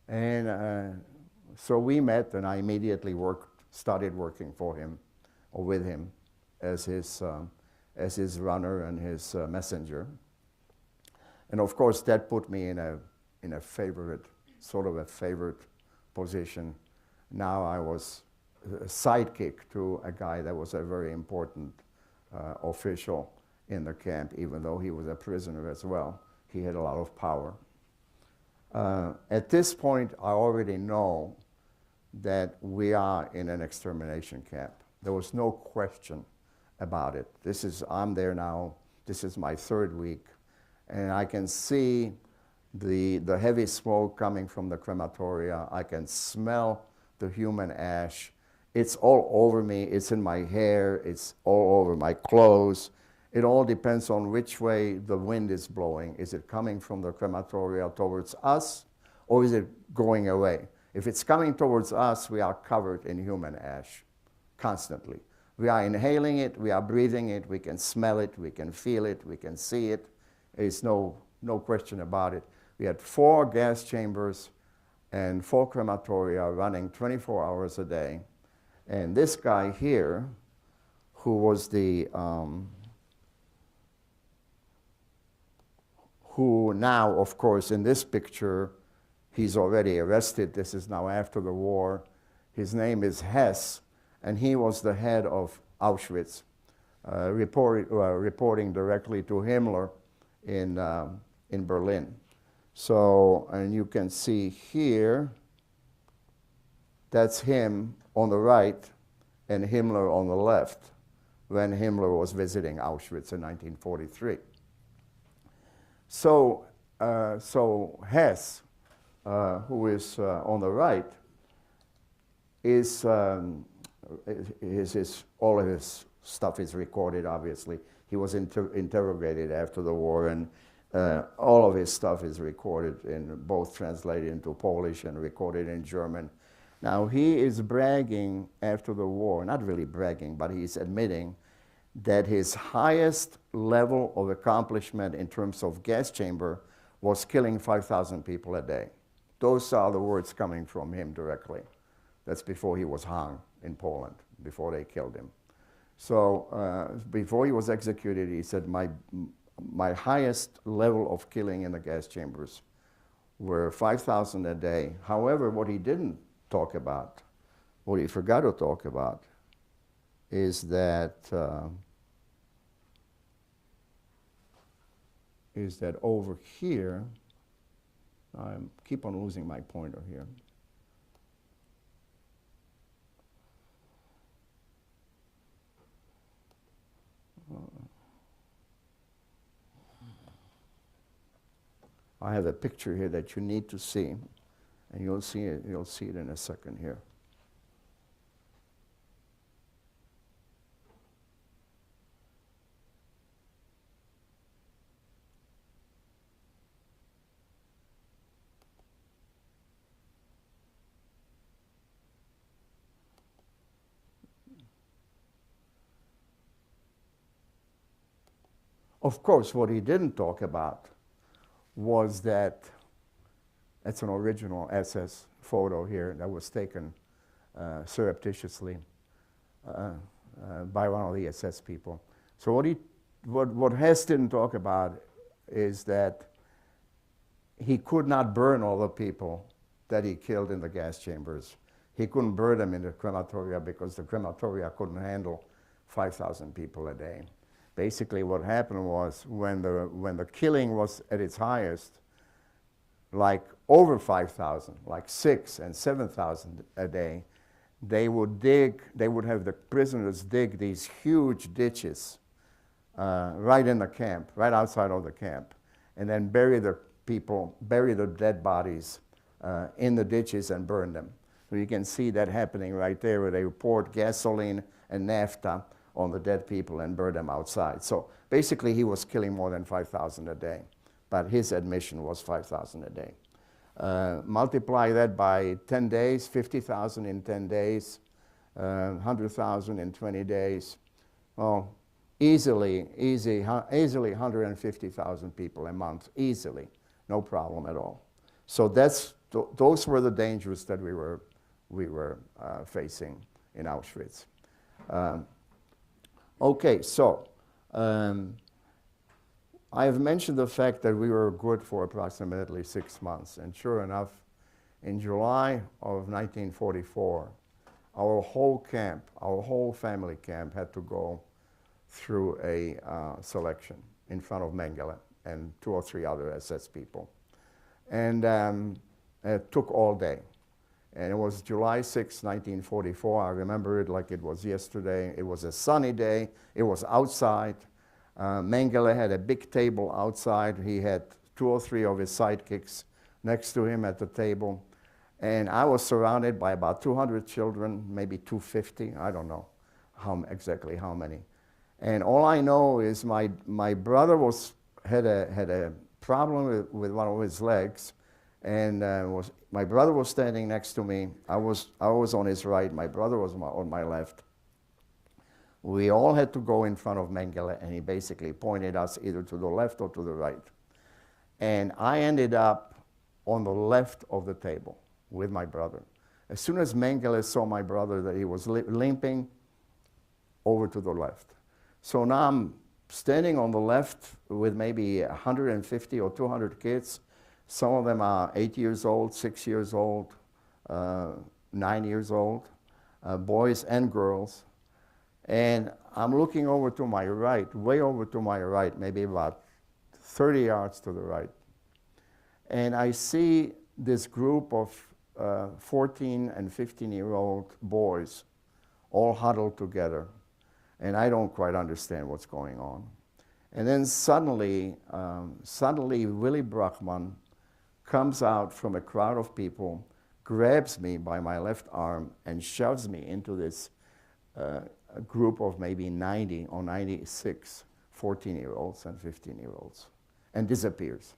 And so we met, and I immediately started working for him, or with him, as his runner and his messenger. And of course, that put me in a favorite, sort of a favorite position. Now I was a sidekick to a guy that was a very important official in the camp, even though he was a prisoner as well. He had a lot of power. At this point, I already know that we are in an extermination camp. There was no question about it. I'm there now. This is my 3rd week. And I can see the heavy smoke coming from the crematoria. I can smell the human ash. It's all over me. It's in my hair. It's all over my clothes. It all depends on which way the wind is blowing. Is it coming from the crematoria towards us, or is it going away? If it's coming towards us, we are covered in human ash constantly. We are inhaling it, we are breathing it, we can smell it, we can feel it, we can see it. There's no question about it. We had 4 gas chambers and 4 crematoria running 24 hours a day. And this guy here, who was who now, of course, in this picture, he's already arrested. This is now after the war. His name is Hess, and he was the head of Auschwitz, reporting directly to Himmler in Berlin. So, and you can see here, that's him on the right and Himmler on the left. when Himmler was visiting Auschwitz in 1943. So Hess, who is on the right, all of his stuff is recorded, obviously. He was interrogated after the war, and all of his stuff is recorded, both translated into Polish and recorded in German. Now, he is bragging after the war, not really bragging, but he's admitting that his highest level of accomplishment in terms of gas chamber was killing 5,000 people a day. Those are the words coming from him directly. That's before he was hung in Poland, before they killed him. So before he was executed, he said, my highest level of killing in the gas chambers were 5,000 a day. However, what he didn't talk about, what he forgot to talk about, is that over here, I keep on losing my pointer here. I have a picture here that you need to see, and you'll see it in a second here. Of course, what he didn't talk about was that's an original SS photo here that was taken surreptitiously by one of the SS people. So what Hess didn't talk about is that he could not burn all the people that he killed in the gas chambers. He couldn't burn them in the crematoria because the crematoria couldn't handle 5,000 people a day. Basically, what happened was when the killing was at its highest, like over 5,000, like 6,000 and 7,000 a day, they would have the prisoners dig these huge ditches right in the camp, right outside of the camp, and then bury the dead bodies in the ditches and burn them. So you can see that happening right there, where they poured gasoline and naphtha on the dead people and burn them outside. So basically, he was killing more than 5,000 a day, but his admission was 5,000 a day. Multiply that by 10 days, 50,000 in 10 days, 100,000 in 20 days. Well, easily 150,000 people a month, easily, no problem at all. So those were the dangers that we were facing in Auschwitz. Okay, so I have mentioned the fact that we were good for approximately 6 months, and sure enough, in July of 1944, our whole camp, our whole family camp had to go through a selection in front of Mengele and 2 or 3 other SS people. And it took all day. And it was July 6, 1944. I remember it like it was yesterday. It was a sunny day. It was outside. Mengele had a big table outside. He had 2 or 3 of his sidekicks next to him at the table. And I was surrounded by about 200 children, maybe 250. I don't know exactly how many. And all I know is my brother had a problem with one of his legs. And my brother was standing next to me. I was on his right. My brother was on my left. We all had to go in front of Mengele, and he basically pointed us either to the left or to the right. And I ended up on the left of the table with my brother. As soon as Mengele saw my brother that he was limping, over to the left. So now I'm standing on the left with maybe 150 or 200 kids. Some of them are 8 years old, 6 years old, 9 years old, boys and girls. And I'm looking over to my right, way over to my right, maybe about 30 yards to the right. And I see this group of 14 and 15-year-old boys all huddled together. and I don't quite understand what's going on. And then suddenly Willy Brachman comes out from a crowd of people, grabs me by my left arm, and shoves me into this a group of maybe 90 or 96 14-year-olds and 15-year-olds, and disappears.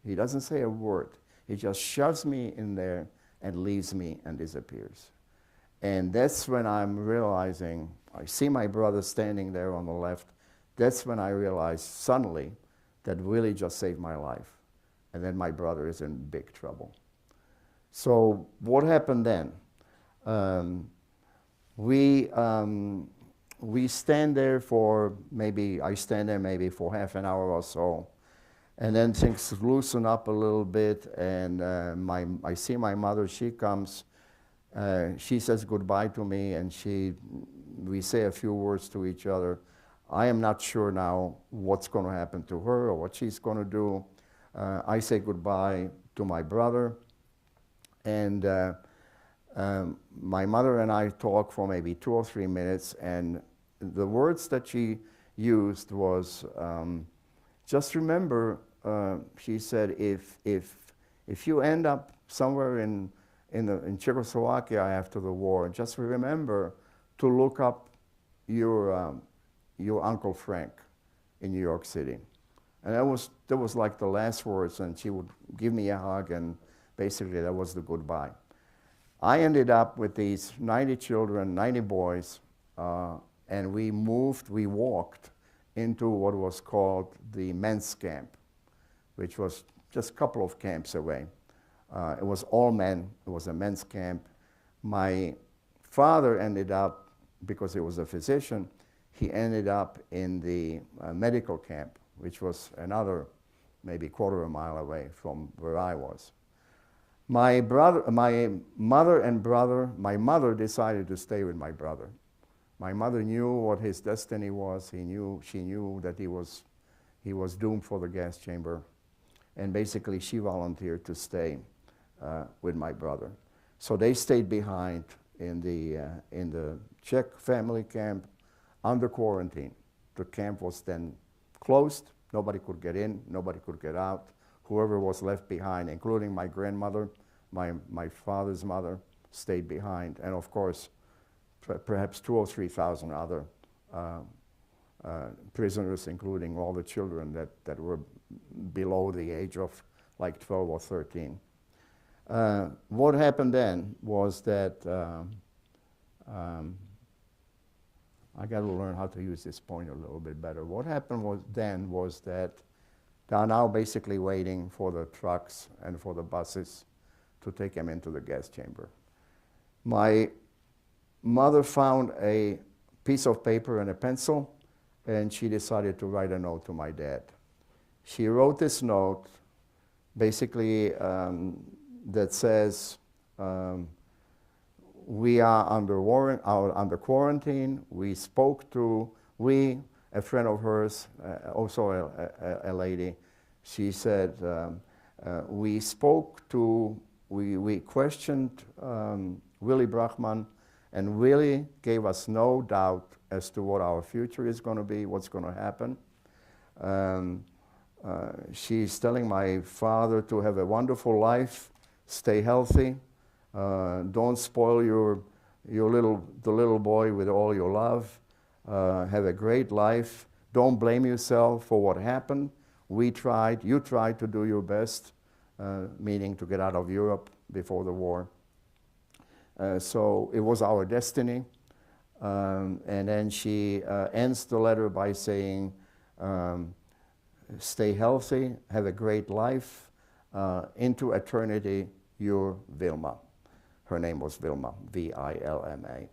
He doesn't say a word. He just shoves me in there and leaves me and disappears. And that's when I'm realizing, I see my brother standing there on the left. That's when I realized suddenly that Willie just saved my life. And then my brother is in big trouble. So what happened then? We stand there for I stand there maybe for half an hour or so. And then things loosen up a little bit, and I see my mother. She comes, she says goodbye to me, and we say a few words to each other. I am not sure now what's going to happen to her or what she's going to do. I say goodbye to my brother, and my mother and I talk for maybe 2 or 3 minutes, and the words that she used was, just remember, she said, if you end up somewhere in Czechoslovakia after the war, just remember to look up your Uncle Frank in New York City. And that was like the last words, and she would give me a hug, and basically that was the goodbye. I ended up with these 90 children, 90 boys, and we walked into what was called the men's camp, which was just a couple of camps away. It was all men. It was a men's camp. My father ended up, because he was a physician, he ended up in the medical camp, which was another maybe quarter of a mile away from where I was. My mother decided to stay with my brother. My mother knew what his destiny was. She knew that he was doomed for the gas chamber, and basically she volunteered to stay with my brother. So they stayed behind in the Czech family camp under quarantine. The camp was then closed. Nobody could get in. Nobody could get out. Whoever was left behind, including my grandmother, my father's mother, stayed behind, and of course, perhaps 2,000 or 3,000 other prisoners, including all the children that were below the age of like 12 or 13. What happened then was that I got to learn how to use this pointer a little bit better. What happened was that they are now basically waiting for the trucks and for the buses to take them into the gas chamber. My mother found a piece of paper and a pencil, and she decided to write a note to my dad. She wrote this note basically that says, we are under quarantine. We spoke to, a friend of hers, also a lady, she said, we questioned Willy Brachman, and Willy gave us no doubt as to what our future is going to be, what's going to happen. She's telling my father to have a wonderful life, stay healthy, don't spoil the little boy with all your love, have a great life, don't blame yourself for what happened. You tried to do your best, meaning to get out of Europe before the war. So it was our destiny. And then she ends the letter by saying, stay healthy, have a great life, into eternity, your Vilma. Her name was Vilma, V-I-L-M-A.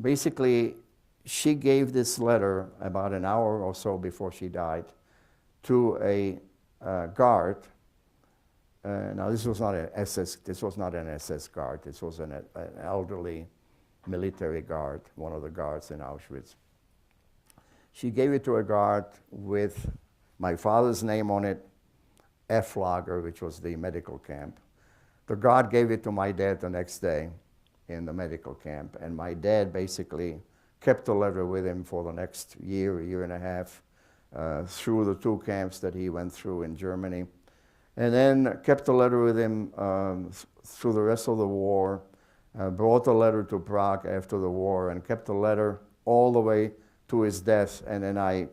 Basically, she gave this letter about an hour or so before she died to a guard. Now, this was not an SS guard. This was an elderly military guard, one of the guards in Auschwitz. She gave it to a guard with my father's name on it, F Lager, which was the medical camp. The guard gave it to my dad the next day in the medical camp, and my dad basically kept a letter with him for the next year, year and a half, through the 2 camps that he went through in Germany. And then kept a letter with him through the rest of the war, brought a letter to Prague after the war, and kept a letter all the way to his death. And then I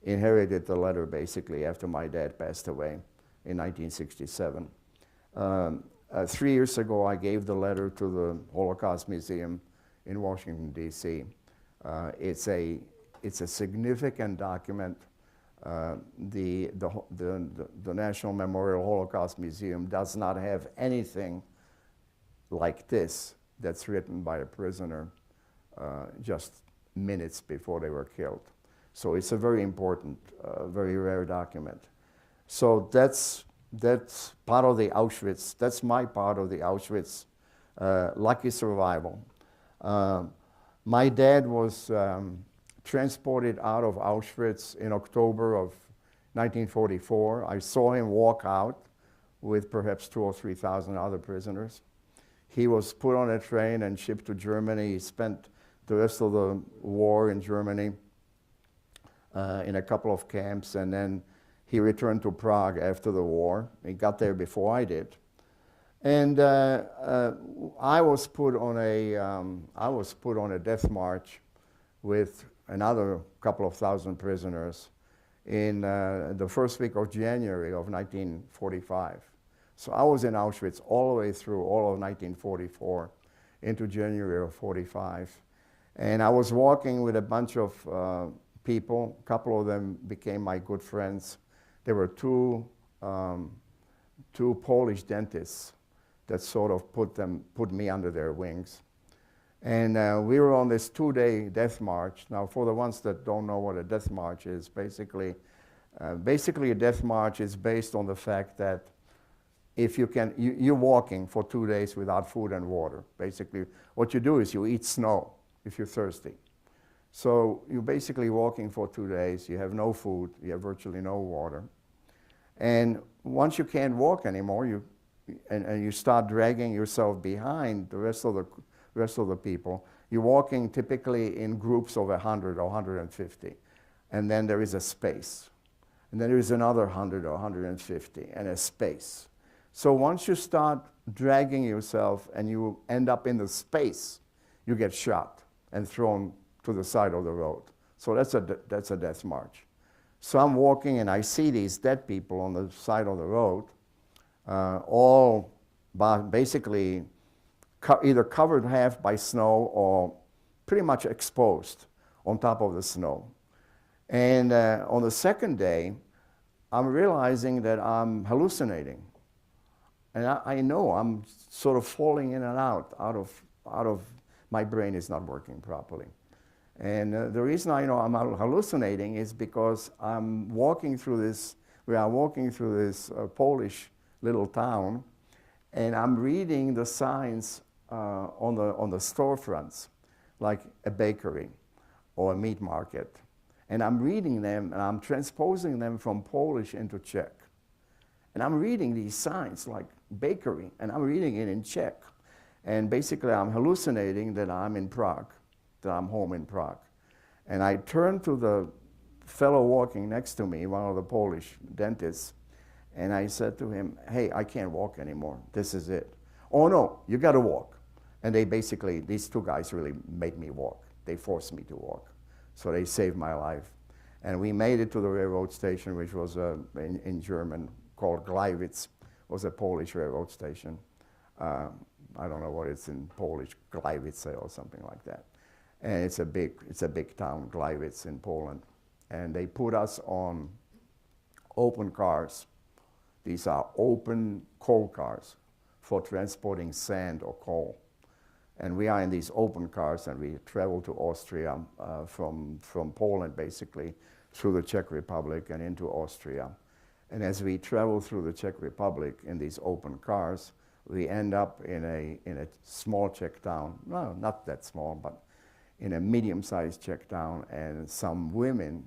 inherited the letter basically after my dad passed away in 1967. 3 years ago, I gave the letter to the Holocaust Museum in Washington, D.C. It's a significant document. The National Memorial Holocaust Museum does not have anything like this that's written by a prisoner just minutes before they were killed. So it's a very important, very rare document. So that's part of the Auschwitz, that's my part of the Auschwitz lucky survival. My dad was transported out of Auschwitz in October of 1944. I saw him walk out with perhaps 2,000 or 3,000 other prisoners. He was put on a train and shipped to Germany. He spent the rest of the war in Germany in a couple of camps, and then he returned to Prague after the war. He got there before I did. And I was put on a death march with another couple of thousand prisoners in the first week of January of 1945. So I was in Auschwitz all the way through all of 1944 into January of 45. And I was walking with a bunch of people. A couple of them became my good friends. There were two Polish dentists that sort of put me under their wings. And we were on this 2-day death march. Now, for the ones that don't know what a death march is, basically a death march is based on the fact that if you're walking for 2 days without food and water. Basically, what you do is you eat snow if you're thirsty. So you're basically walking for 2 days. You have no food. You have virtually no water. And once you can't walk anymore, and you start dragging yourself behind the rest of the people. You're walking typically in groups of 100 or 150, and then there is a space. And then there is another 100 or 150, and a space. So once you start dragging yourself and you end up in the space, you get shot and thrown to the side of the road. So that's a death march. So I'm walking and I see these dead people on the side of the road, all basically either covered half by snow or pretty much exposed on top of the snow. And on the second day, I'm realizing that I'm hallucinating. And I know I'm sort of falling in and out of my brain is not working properly. And the reason I know I'm hallucinating is because I'm walking through this Polish little town, and I'm reading the signs on the storefronts, like a bakery or a meat market. And I'm reading them, and I'm transposing them from Polish into Czech. And I'm reading these signs like bakery, and I'm reading it in Czech. And basically, I'm hallucinating that I'm in Prague, that I'm home in Prague. And I turned to the fellow walking next to me, one of the Polish dentists, and I said to him, hey, I can't walk anymore. This is it. Oh, no, you got to walk. And these two guys really made me walk. They forced me to walk. So they saved my life. And we made it to the railroad station, which was in German called Gleiwitz. It was a Polish railroad station. I don't know what it's in Polish, Gleiwitz or something like that. And it's a big town, Gleiwitz in Poland. And they put us on open cars. These are open coal cars for transporting sand or coal. And we are in these open cars, and we travel to Austria from Poland, basically, through the Czech Republic and into Austria. And as we travel through the Czech Republic in these open cars, we end up in a small Czech town. No, not that small, but in a medium-sized Czech town. And some women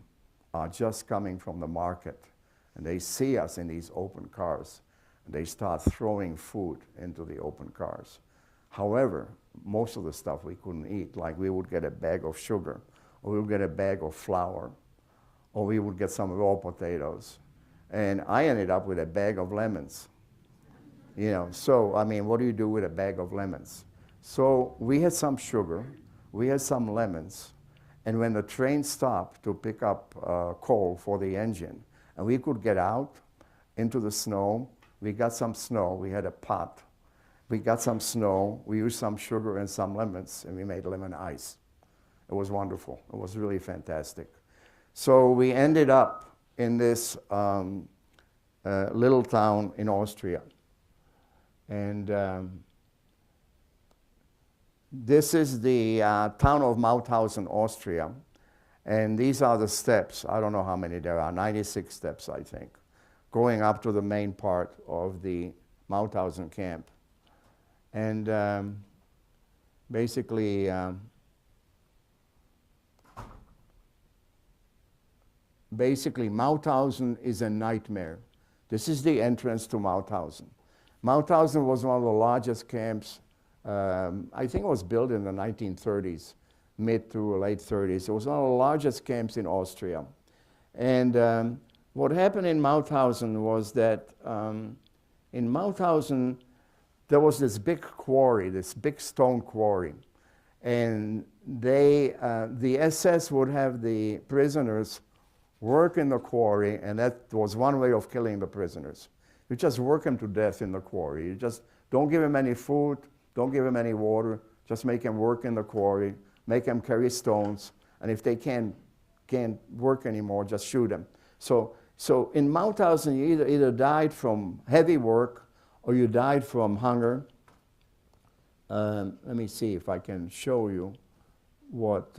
are just coming from the market, and they see us in these open cars, and they start throwing food into the open cars. However, most of the stuff we couldn't eat. Like we would get a bag of sugar, or we would get a bag of flour, or we would get some raw potatoes. And I ended up with a bag of lemons. You know, so, I mean, what do you do with a bag of lemons? So we had some sugar, we had some lemons, and when the train stopped to pick up coal for the engine, and we could get out into the snow, we got some snow, we had a pot, we got some snow, we used some sugar and some lemons, and we made lemon ice. It was wonderful. It was really fantastic. So we ended up in this little town in Austria. And this is the town of Mauthausen, Austria. And these are the steps. I don't know how many there are, 96 steps, I think, going up to the main part of the Mauthausen camp. And basically, Mauthausen is a nightmare. This is the entrance to Mauthausen. Mauthausen was one of the largest camps. I think it was built in the 1930s, mid to late 30s. It was one of the largest camps in Austria. And what happened in Mauthausen was that in Mauthausen, there was this big quarry, this big stone quarry. And they, the SS would have the prisoners work in the quarry, and that was one way of killing the prisoners. You just work them to death in the quarry. You just don't give them any food, don't give them any water, just make them work in the quarry, make them carry stones, and if they can't work anymore, just shoot them. So in Mauthausen, you either died from heavy work or you died from hunger. Let me see if I can show you what...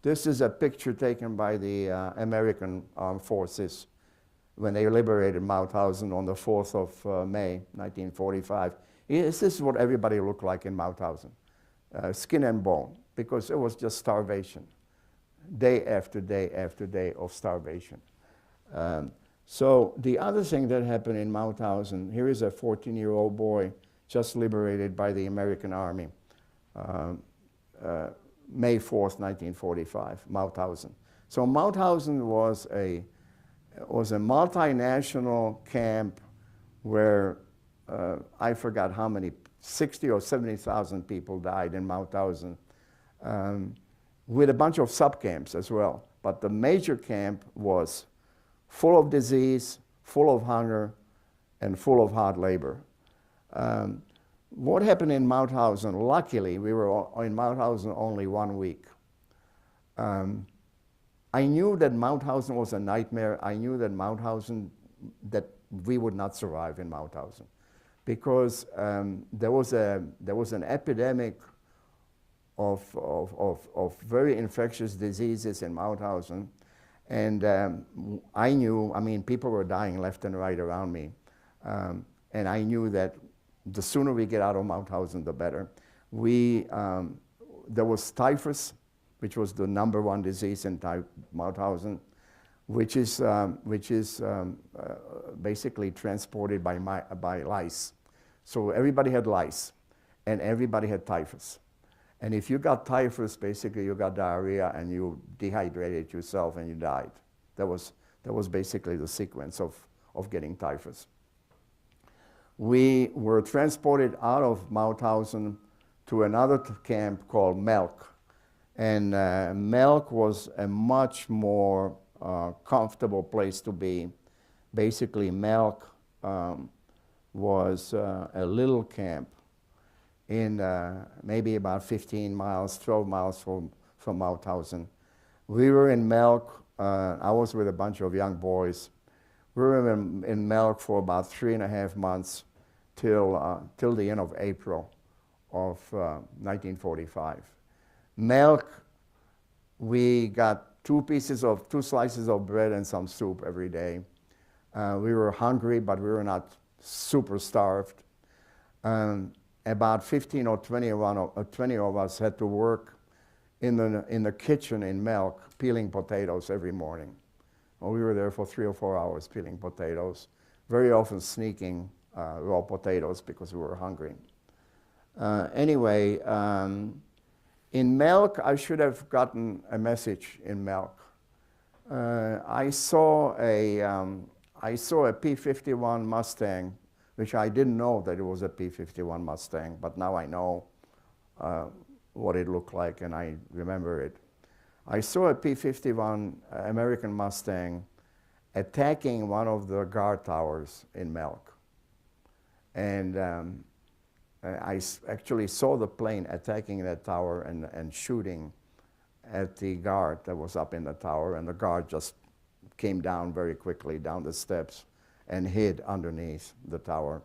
This is a picture taken by the American Armed Forces when they liberated Mauthausen on the 4th of May, 1945. This is what everybody looked like in Mauthausen, skin and bone, because it was just starvation, day after day after day of starvation. So the other thing that happened in Mauthausen, here is a 14-year-old boy just liberated by the American Army. May 4th, 1945, Mauthausen. So Mauthausen was a multinational camp where I forgot how many, 60 or 70,000 people died in Mauthausen, with a bunch of sub-camps as well. But the major camp was full of disease, full of hunger, and full of hard labor. What happened in Mauthausen, luckily, we were in Mauthausen only 1 week. I knew that Mauthausen was a nightmare. I knew that Mauthausen, that we would not survive in Mauthausen, because there was an epidemic of very infectious diseases in Mauthausen. And I knew, I mean, people were dying left and right around me. And I knew that the sooner we get out of Mauthausen, the better. There was typhus, which was the #1 disease in Mauthausen, which is basically transported by lice. So everybody had lice, and everybody had typhus. And if you got typhus, basically you got diarrhea, and you dehydrated yourself, and you died. That was basically the sequence of getting typhus. We were transported out of Mauthausen to another camp called Melk. And Melk was a much more comfortable place to be. Basically, Melk was a little camp in maybe about 15 miles, 12 miles from Mauthausen. We were in Melk. I was with a bunch of young boys. We were in Melk for about 3.5 months till the end of April of 1945. Melk, we got two slices of bread and some soup every day. We were hungry, but we were not super starved. About 15 or 20 of us had to work in the kitchen in Melk, peeling potatoes every morning. Well, we were there for 3 or 4 hours peeling potatoes. very often sneaking raw potatoes because we were hungry. Anyway, in milk, I should have gotten a message in milk. I saw a P-51 Mustang, which I didn't know that it was a P-51 Mustang, but now I know what it looked like, and I remember it. I saw a P-51 American Mustang attacking one of the guard towers in Melk. And I actually saw the plane attacking that tower and shooting at the guard that was up in the tower, and the guard just came down very quickly down the steps and hid underneath the tower.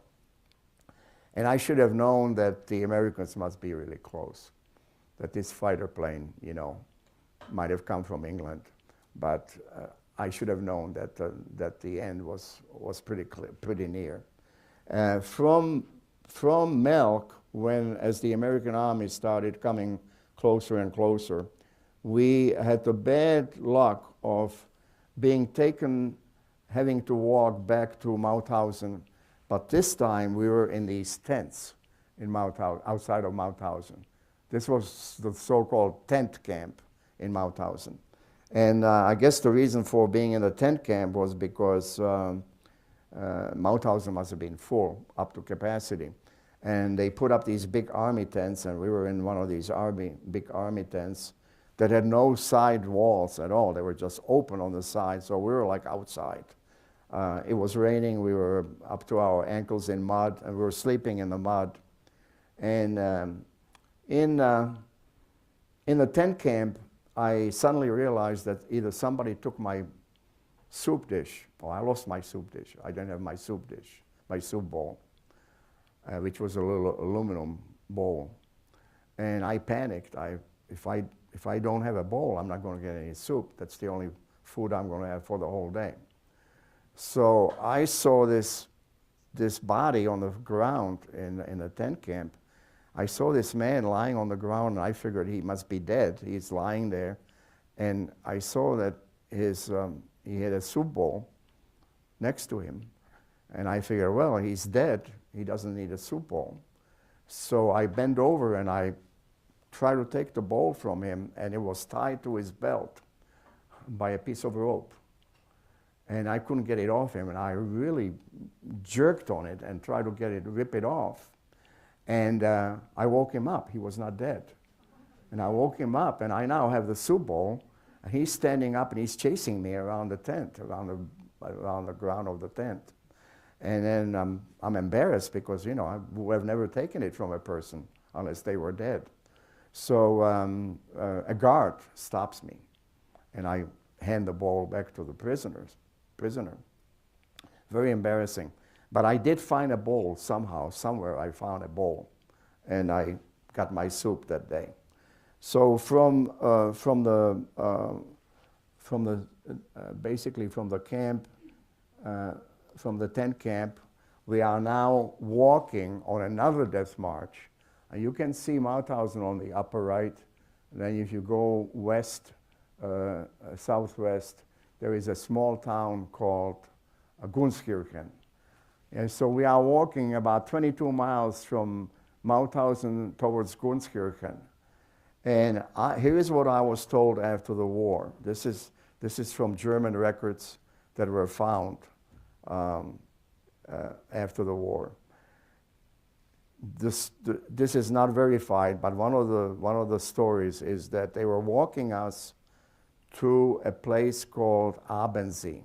And I should have known that the Americans must be really close, that this fighter plane, you know, might have come from England, but I should have known that the end was pretty near. From Melk, as the American army started coming closer and closer, we had the bad luck of being taken, having to walk back to Mauthausen, but this time we were in these tents in Mauthausen, outside of Mauthausen. This was the so-called tent camp in Mauthausen. And I guess the reason for being in the tent camp was because Mauthausen must have been full up to capacity. And they put up these big army tents, and we were in one of these big army tents that had no side walls at all. They were just open on the side, so we were like outside. It was raining, we were up to our ankles in mud, and we were sleeping in the mud. And in the tent camp, I suddenly realized that either somebody took my soup dish, or I lost my soup dish. I didn't have my soup dish, my soup bowl, which was a little aluminum bowl. And I panicked. If I don't have a bowl, I'm not going to get any soup. That's the only food I'm going to have for the whole day. So I saw this body on the ground in the tent camp. I saw this man lying on the ground, and I figured he must be dead. He's lying there. And I saw that he had a soup bowl next to him. And I figured, well, he's dead. He doesn't need a soup bowl. So I bent over and I tried to take the bowl from him, and it was tied to his belt by a piece of rope. And I couldn't get it off him, and I really jerked on it and tried to rip it off. And I woke him up. He was not dead. And I woke him up, and I now have the soup bowl, and he's standing up and he's chasing me around the tent, around the ground of the tent. And then I'm embarrassed because, you know, I would have never taken it from a person unless they were dead. So a guard stops me, and I hand the bowl back to the prisoner. Very embarrassing. But I did find a bowl somehow, somewhere I found a bowl, and I got my soup that day. So basically from the camp, from the tent camp, we are now walking on another death march. And you can see Mauthausen on the upper right. And then if you go west, southwest, there is a small town called Gunskirchen. And so we are walking about 22 miles from Mauthausen towards Gunskirchen. And here is what I was told after the war. This is from German records that were found after the war. This is not verified, but one of the stories is that they were walking us to a place called Abensee.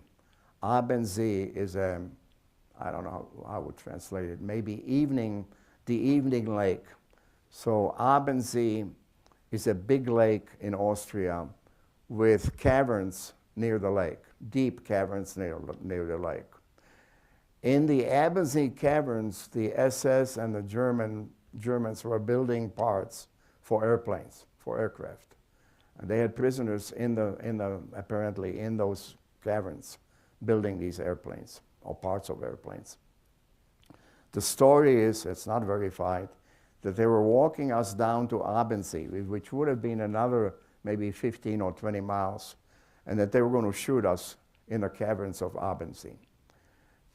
Abensee is I don't know how I would translate it, maybe the evening lake. So Abensee is a big lake in Austria with caverns near the lake, deep caverns near the lake. In the Abensee caverns, the SS and the Germans were building parts for airplanes, for aircraft. And they had prisoners apparently in those caverns building these airplanes, or parts of airplanes. The story is, it's not verified, that they were walking us down to Abensee, which would have been another maybe 15 or 20 miles, and that they were going to shoot us in the caverns of Abensee.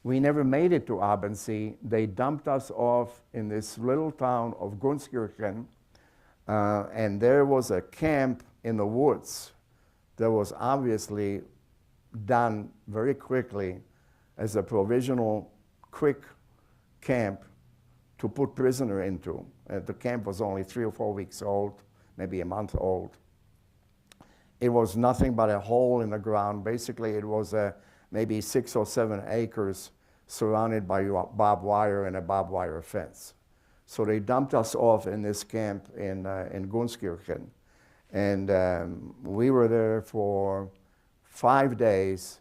We never made it to Abensee. They dumped us off in this little town of Gunskirchen, and there was a camp in the woods that was obviously done very quickly as a provisional quick camp to put prisoner into. The camp was only 3 or 4 weeks old, maybe a month old. It was nothing but a hole in the ground. Basically, it was maybe 6 or 7 acres surrounded by barbed wire and a barbed wire fence. So they dumped us off in this camp in Gunskirchen. And we were there for 5 days.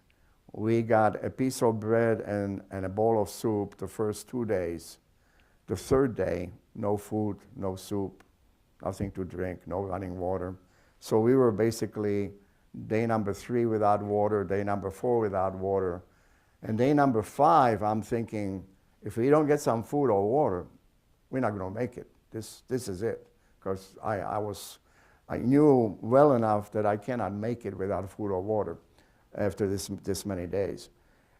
We got a piece of bread and a bowl of soup the first 2 days. The third day, no food, no soup, nothing to drink, no running water. So we were basically day number 3 without water, day number 4 without water. And day number 5, I'm thinking, if we don't get some food or water, we're not going to make it. This is it. Because I knew well enough that I cannot make it without food or water after this many days.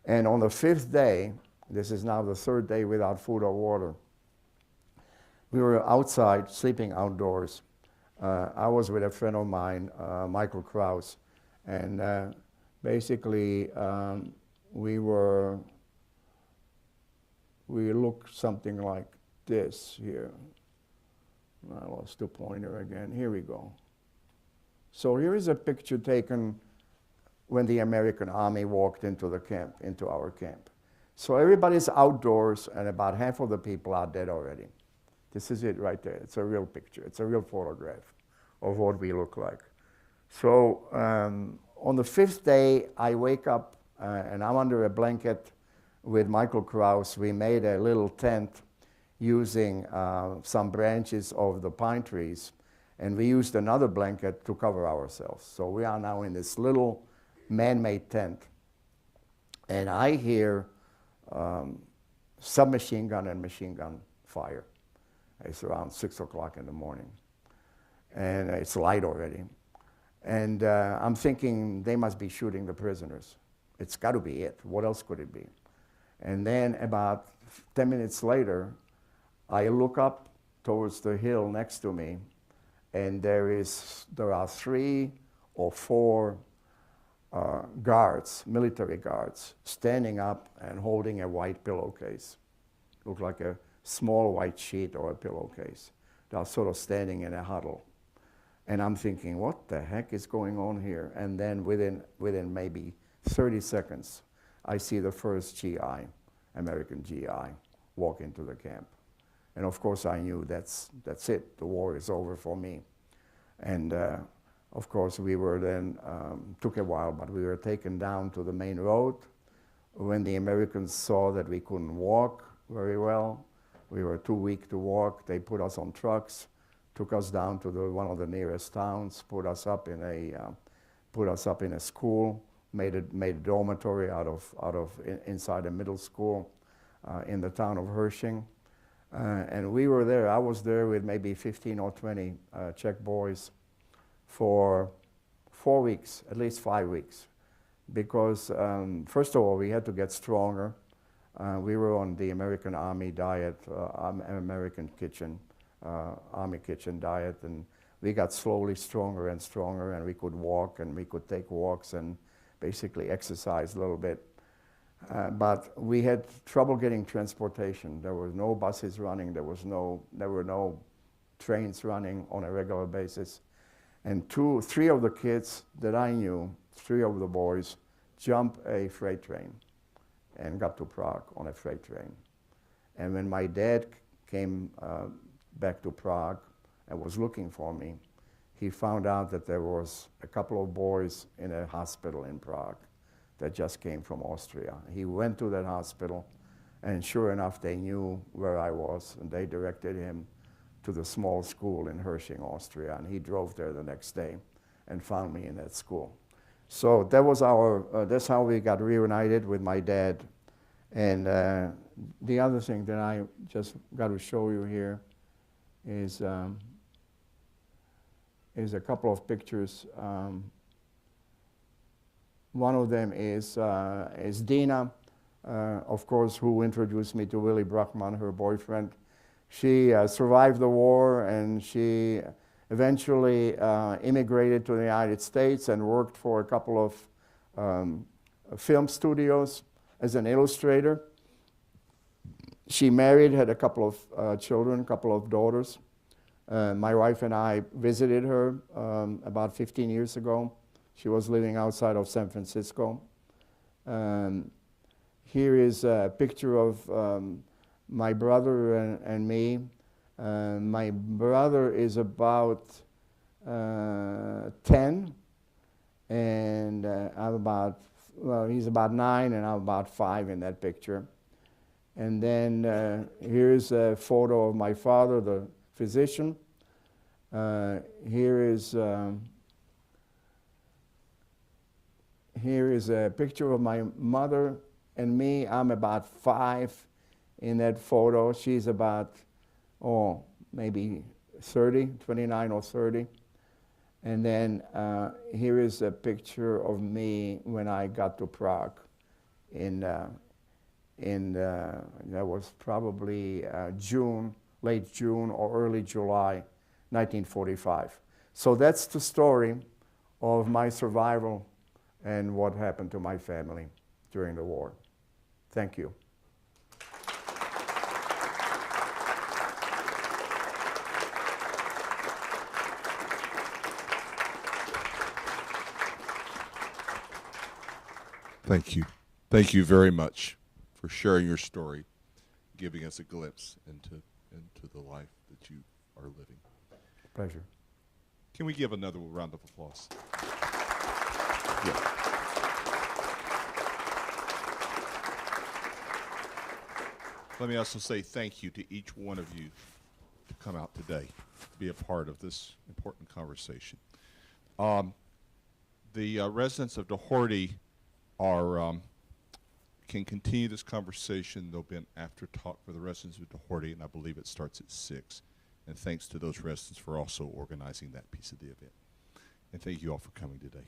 And on the 5th day, this is now the 3rd day without food or water, we were outside, sleeping outdoors. I was with a friend of mine, Michael Krause, and basically we looked something like this here. I lost the pointer again. Here we go. So here is a picture taken when the American army walked into the camp, into our camp. So everybody's outdoors, and about half of the people are dead already. This is it right there. It's a real picture. It's a real photograph of what we look like. So on the 5th day, I wake up and I'm under a blanket with Michael Krause. We made a little tent using some branches of the pine trees, and we used another blanket to cover ourselves. So we are now in this little man-made tent, and I hear submachine gun and machine gun fire. It's around 6 o'clock in the morning, and it's light already. And I'm thinking they must be shooting the prisoners. It's got to be it. What else could it be? And then about 10 minutes later, I look up towards the hill next to me, and there are 3 or 4 guards, military guards, standing up and holding a white pillowcase. Looked like a small white sheet or a pillowcase. They're sort of standing in a huddle. And I'm thinking, what the heck is going on here? And then within maybe 30 seconds, I see the first GI, American GI, walk into the camp. And of course I knew that's it, the war is over for me. And of course we were then, took a while, but we were taken down to the main road. When the Americans saw that we couldn't walk very well, we were too weak to walk, they put us on trucks, took us down to one of the nearest towns, put us up in a school, made a dormitory inside a middle school in the town of Hershing. And we were there, I was there with maybe 15 or 20 Czech boys for 4 weeks, at least 5 weeks. Because first of all, we had to get stronger. We were on the American Army diet, American kitchen, Army kitchen diet, and we got slowly stronger and stronger, and we could walk, and we could take walks and basically exercise a little bit. But we had trouble getting transportation. There were no buses running, there were no trains running on a regular basis. And 3 of the kids that I knew, 3 of the boys, jumped a freight train and got to Prague on a freight train. And when my dad came back to Prague and was looking for me, he found out that there was a couple of boys in a hospital in Prague that just came from Austria. He went to that hospital, and sure enough, they knew where I was, and they directed him to the small school in Hershing, Austria, and he drove there the next day and found me in that school. So that was that's how we got reunited with my dad. And the other thing that I just got to show you here is a couple of pictures. One of them is Dina. of course, who introduced me to Willy Bruckmann, her boyfriend. She survived the war, and she eventually immigrated to the United States and worked for a couple of film studios as an illustrator. She married, had a couple of children, a couple of daughters. My wife and I visited her about 15 years ago. She was living outside of San Francisco. Here is a picture of my brother and me. My brother is about 10, and I'm about, well, he's about 9, and I'm about 5 in that picture. And then here's a photo of my father, the physician. Here is a picture of my mother and me. I'm about 5 in that photo. She's about, maybe 30, 29 or 30. And then here is a picture of me when I got to Prague that was probably June, late June or early July, 1945. So that's the story of my survival and what happened to my family during the war. Thank you. Thank you. Thank you very much for sharing your story, giving us a glimpse into the life that you are living. Pleasure. Can we give another round of applause? Yeah. Let me also say thank you to each one of you to come out today to be a part of this important conversation. The residents of Doherty can continue this conversation. There'll be an after talk for the residents of Doherty, and I believe it starts at 6. And thanks to those residents for also organizing that piece of the event. And thank you all for coming today.